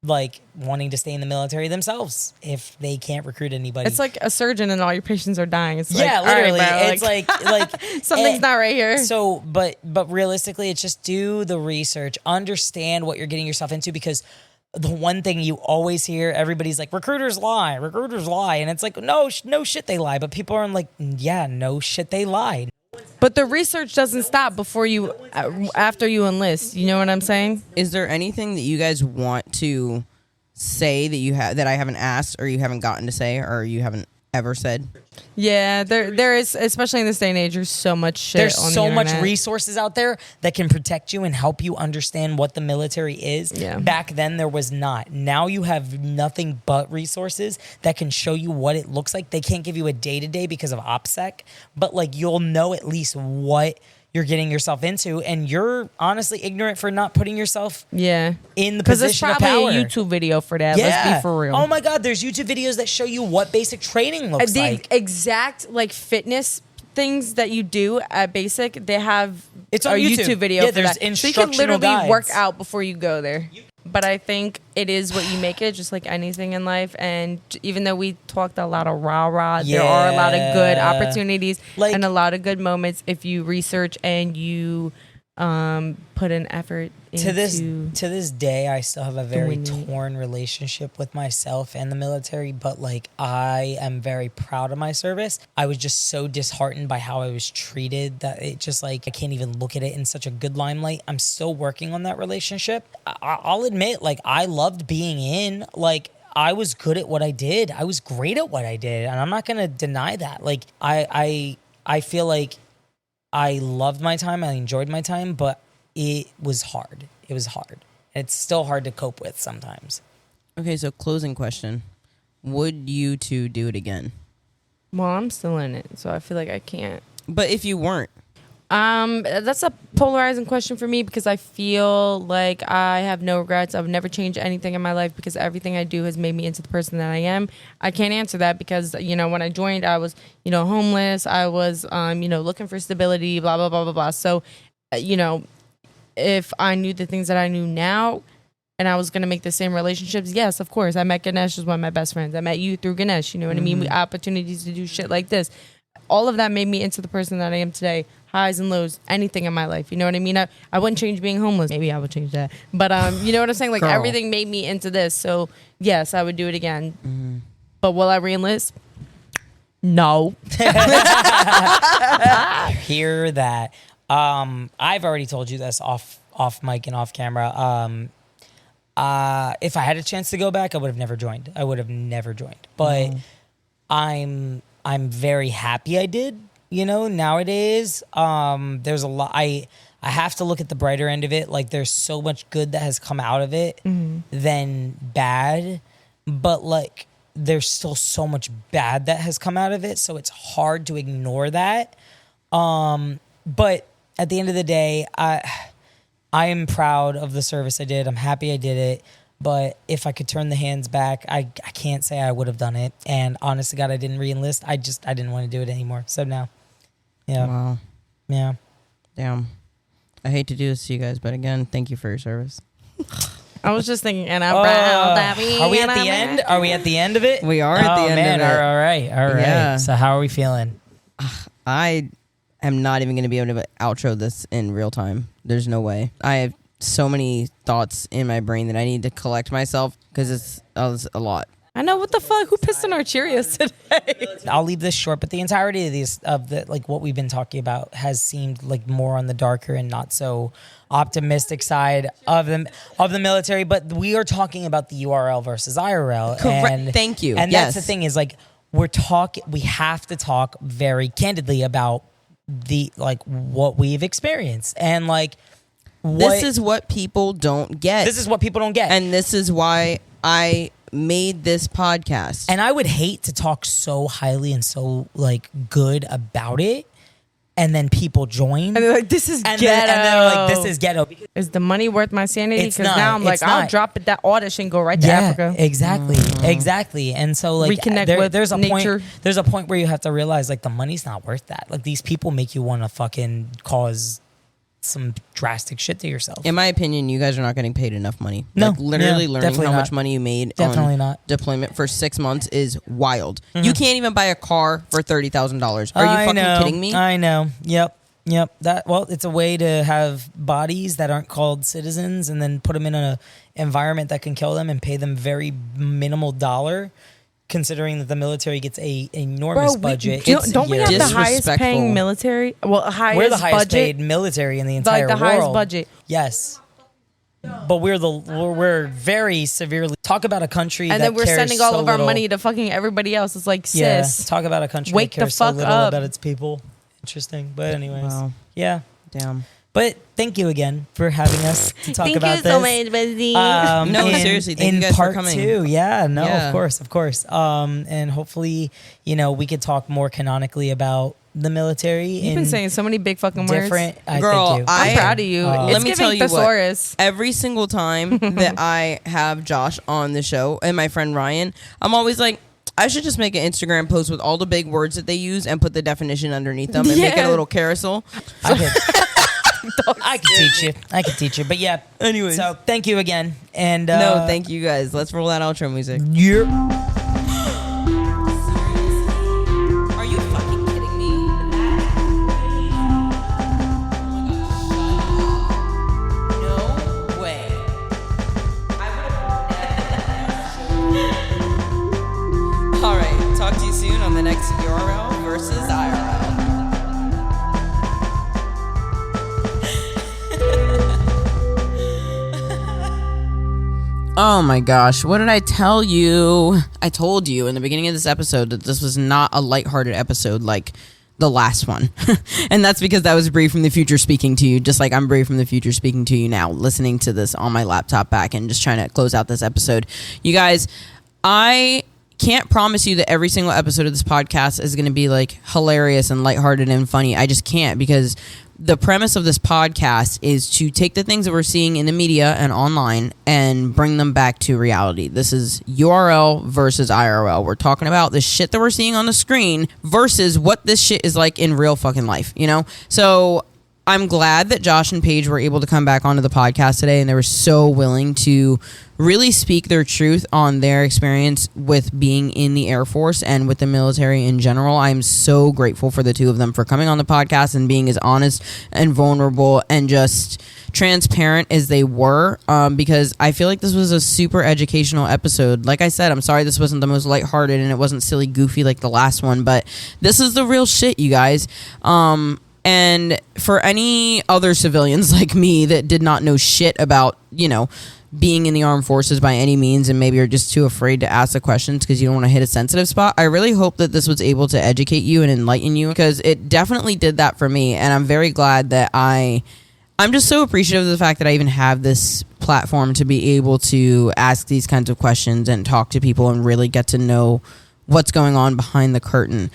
like wanting to stay in the military themselves if they can't recruit anybody. It's like a surgeon and all your patients are dying. It's yeah, like, literally. Right, it's like something's not right here. So, but realistically, it's just do the research, understand what you're getting yourself into, because the one thing you always hear, everybody's like, recruiters lie. And it's like, no shit, they lie. But people are like, yeah, no shit, they lied. But the research doesn't stop after you enlist. You know what I'm saying? Is there anything that you guys want to say that I haven't asked or you haven't gotten to say or you haven't ever said? Yeah, there is, especially in this day and age, there's so much shit There's on so the internet. much resources out there that can protect you and help you understand what the military is. Yeah. Back then, there was not. Now you have nothing but resources that can show you what it looks like. They can't give you a day-to-day because of OPSEC, but like you'll know at least what you're getting yourself into, and you're honestly ignorant for not putting yourself in the position of power. Because there's probably a YouTube video for that. Let's be for real. Oh my God, there's YouTube videos that show you what basic training looks like. The exact like fitness things that you do at basic, they have it's on YouTube video for there's that. Instructional so you can literally guides. work out before you go there. But I think it is what you make it, just like anything in life. And even though we talked a lot of rah-rah, there are a lot of good opportunities and a lot of good moments if you research and you put an effort into to this day, I still have a very torn relationship with myself and the military, but like I am very proud of my service. I was just so disheartened by how I was treated that it just like I can't even look at it in such a good limelight. I'm still working on that relationship. I'll admit, like I loved being in, like I was good at what I did. I was great at what I did, and I'm not gonna deny that. Like I feel like I loved my time. I enjoyed my time, but it was hard. It was hard. It's still hard to cope with sometimes. Okay, so closing question. Would you two do it again? Well, I'm still in it, so I feel like I can't. But if you weren't? That's a polarizing question for me because I feel like I have no regrets. I've never changed anything in my life because everything I do has made me into the person that I am. I can't answer that because, when I joined, I was, homeless. I was, looking for stability, blah, blah, blah, blah, blah. So, if I knew the things that I knew now and I was going to make the same relationships, yes, of course. I met Ganesh as one of my best friends. I met you through Ganesh. You know what I mean? We opportunities to do shit like this. All of that made me into the person that I am today. Highs and lows, anything in my life. You know what I mean? I wouldn't change being homeless. Maybe I would change that. But you know what I'm saying? Like everything made me into this. So yes, I would do it again. Mm-hmm. But will I re-enlist? No. Hear that. I've already told you this off mic and off camera. If I had a chance to go back, I would have never joined. But I'm very happy I did. Nowadays, there's a lot. I have to look at the brighter end of it. Like, there's so much good that has come out of it than bad. But, like, there's still so much bad that has come out of it. So it's hard to ignore that. But at the end of the day, I am proud of the service I did. I'm happy I did it. But if I could turn the hands back, I can't say I would have done it. And honest to God, I didn't re-enlist. I didn't want to do it anymore. So now, yeah. Wow. Yeah. Damn. I hate to do this to you guys, but again, thank you for your service. I was just thinking, and I'm proud that we Are we at the end? Are we at the end of it? We are at the end of it. All right. Yeah. So how are we feeling? I am not even going to be able to outro this in real time. There's no way. I have so many thoughts in my brain that I need to collect myself because it's a lot. I know, what the fuck? Who pissed in our Cheerios today? I'll leave this short, but the entirety of these like what we've been talking about has seemed like more on the darker and not so optimistic side of the military. But we are talking about the URL versus IRL. Correct. And, Thank you. And yes. that's the thing is like we have to talk very candidly about the like what we've experienced and like this is what people don't get. This is what people don't get, and this is why I made this podcast. And I would hate to talk so highly and so like good about it, and then people join And they're like, this is ghetto. And they're like, this is ghetto. Is the money worth my sanity? It's Because not. now I'm like, It's I'll not. drop it that audition and go right to Africa. Exactly. And so like Reconnect with there's a nature. There's a point where you have to realize like the money's not worth that. Like these people make you want to fucking cause some drastic shit to yourself. In my opinion, you guys are not getting paid enough money. No, like literally yeah, learning how definitely much not. money you made Definitely on not. deployment for 6 months is wild. You can't even buy a car for $30,000. Are you fucking kidding me? I know. Yep. It's a way to have bodies that aren't called citizens and then put them in an environment that can kill them and pay them very minimal dollar, considering that the military gets a enormous budget. Don't we have the highest disrespectful. paying military? Well, highest We're the highest budget, paid military in the entire like the world. highest budget. Yes. But we're very severely talk about a country And that then we're cares sending all so of our little. money to fucking everybody else. It's like, Yeah, sis, talk about a country wake that the cares so fuck little up. about its people. Interesting, but anyways, Wow. yeah. Damn. But thank you again for having us to talk thank about you this. so much, Busy. No, seriously, thank you guys for part coming. 2, yeah, no, Yeah. of course. And hopefully, we could talk more canonically about the military. You've been saying so many big fucking words. different. Girl, thank you. I'm proud of you. It's let me giving tell you thesaurus. what. Every single time that I have Josh on the show and my friend Ryan, I'm always like, I should just make an Instagram post with all the big words that they use and put the definition underneath them and make it a little carousel. I could teach you. But yeah. Anyways. So thank you again. And No, thank you guys. Let's roll that outro music. Yeah. Are you fucking kidding me? No way. All right. Talk to you soon on the next URL versus IRL. Oh my gosh, what did I tell you? I told you in the beginning of this episode that this was not a lighthearted episode like the last one. And that's because that was Bree from the future speaking to you, just like I'm Bree from the future speaking to you now, listening to this on my laptop back and just trying to close out this episode. You guys, I can't promise you that every single episode of this podcast is going to be like hilarious and lighthearted and funny. I just can't, because the premise of this podcast is to take the things that we're seeing in the media and online and bring them back to reality. This is URL versus IRL. We're talking about the shit that we're seeing on the screen versus what this shit is like in real fucking life, So I'm glad that Josh and Paige were able to come back onto the podcast today, and they were so willing to really speak their truth on their experience with being in the Air Force and with the military in general. I'm so grateful for the two of them for coming on the podcast and being as honest and vulnerable and just transparent as they were, because I feel like this was a super educational episode. Like I said, I'm sorry this wasn't the most lighthearted and it wasn't silly goofy like the last one, but this is the real shit, you guys. And for any other civilians like me that did not know shit about, being in the armed forces by any means, and maybe are just too afraid to ask the questions because you don't want to hit a sensitive spot, I really hope that this was able to educate you and enlighten you, because it definitely did that for me. And I'm very glad that I'm just so appreciative of the fact that I even have this platform to be able to ask these kinds of questions and talk to people and really get to know what's going on behind the curtain,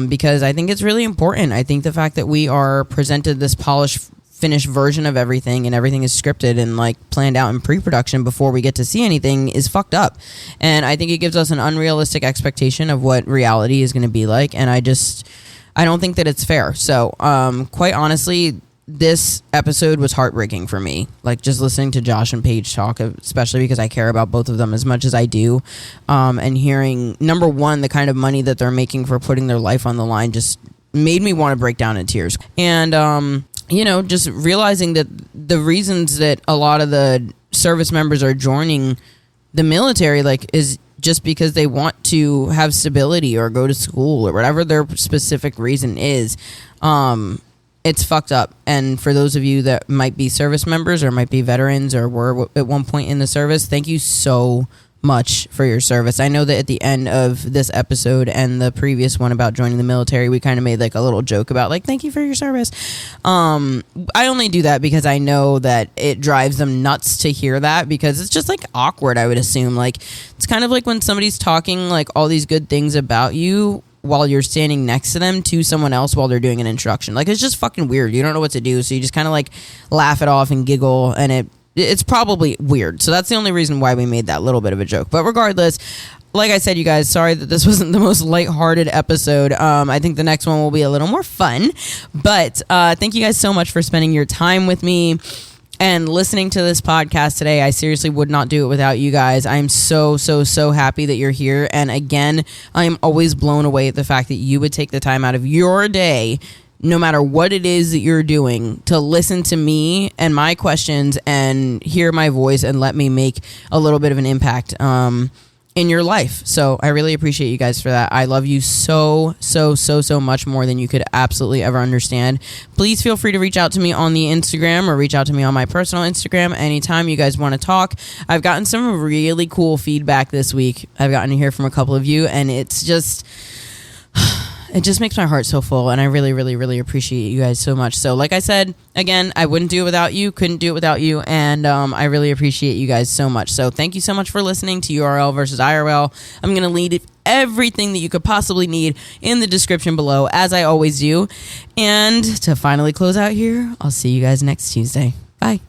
because I think it's really important. I think the fact that we are presented this polished, finished version of everything and everything is scripted and like planned out in pre-production before we get to see anything is fucked up. And I think it gives us an unrealistic expectation of what reality is going to be like. And I don't think that it's fair. So, quite honestly, this episode was heartbreaking for me. Like, just listening to Josh and Paige talk, especially because I care about both of them as much as I do. And hearing, number one, the kind of money that they're making for putting their life on the line just made me want to break down in tears. And, just realizing that the reasons that a lot of the service members are joining the military, is just because they want to have stability or go to school or whatever their specific reason is. It's fucked up. And for those of you that might be service members or might be veterans or were at one point in the service, thank you so much for your service. I know that at the end of this episode and the previous one about joining the military, we kind of made a little joke about thank you for your service. I only do that because I know that it drives them nuts to hear that, because it's just awkward, I would assume. It's kind of like when somebody's talking all these good things about you while you're standing next to them to someone else while they're doing an introduction. It's just fucking weird. You don't know what to do, so you just kind of laugh it off and giggle, and it's probably weird. So that's the only reason why we made that little bit of a joke. But regardless, like I said, you guys, sorry that this wasn't the most lighthearted episode. I think the next one will be a little more fun. But thank you guys so much for spending your time with me and listening to this podcast today. I seriously would not do it without you guys. I'm so, so, so happy that you're here. And again, I'm always blown away at the fact that you would take the time out of your day, no matter what it is that you're doing, to listen to me and my questions and hear my voice and let me make a little bit of an impact in your life. So I really appreciate you guys for that. I love you so, so, so, so much more than you could absolutely ever understand. Please feel free to reach out to me on the Instagram or reach out to me on my personal Instagram anytime you guys want to talk. I've gotten some really cool feedback this week. I've gotten to hear from a couple of you, and it's just... it just makes my heart so full, and I really, really, really appreciate you guys so much. So like I said, again, I wouldn't do it without you, couldn't do it without you, and I really appreciate you guys so much. So thank you so much for listening to URL versus IRL. I'm going to leave everything that you could possibly need in the description below, as I always do. And to finally close out here, I'll see you guys next Tuesday. Bye.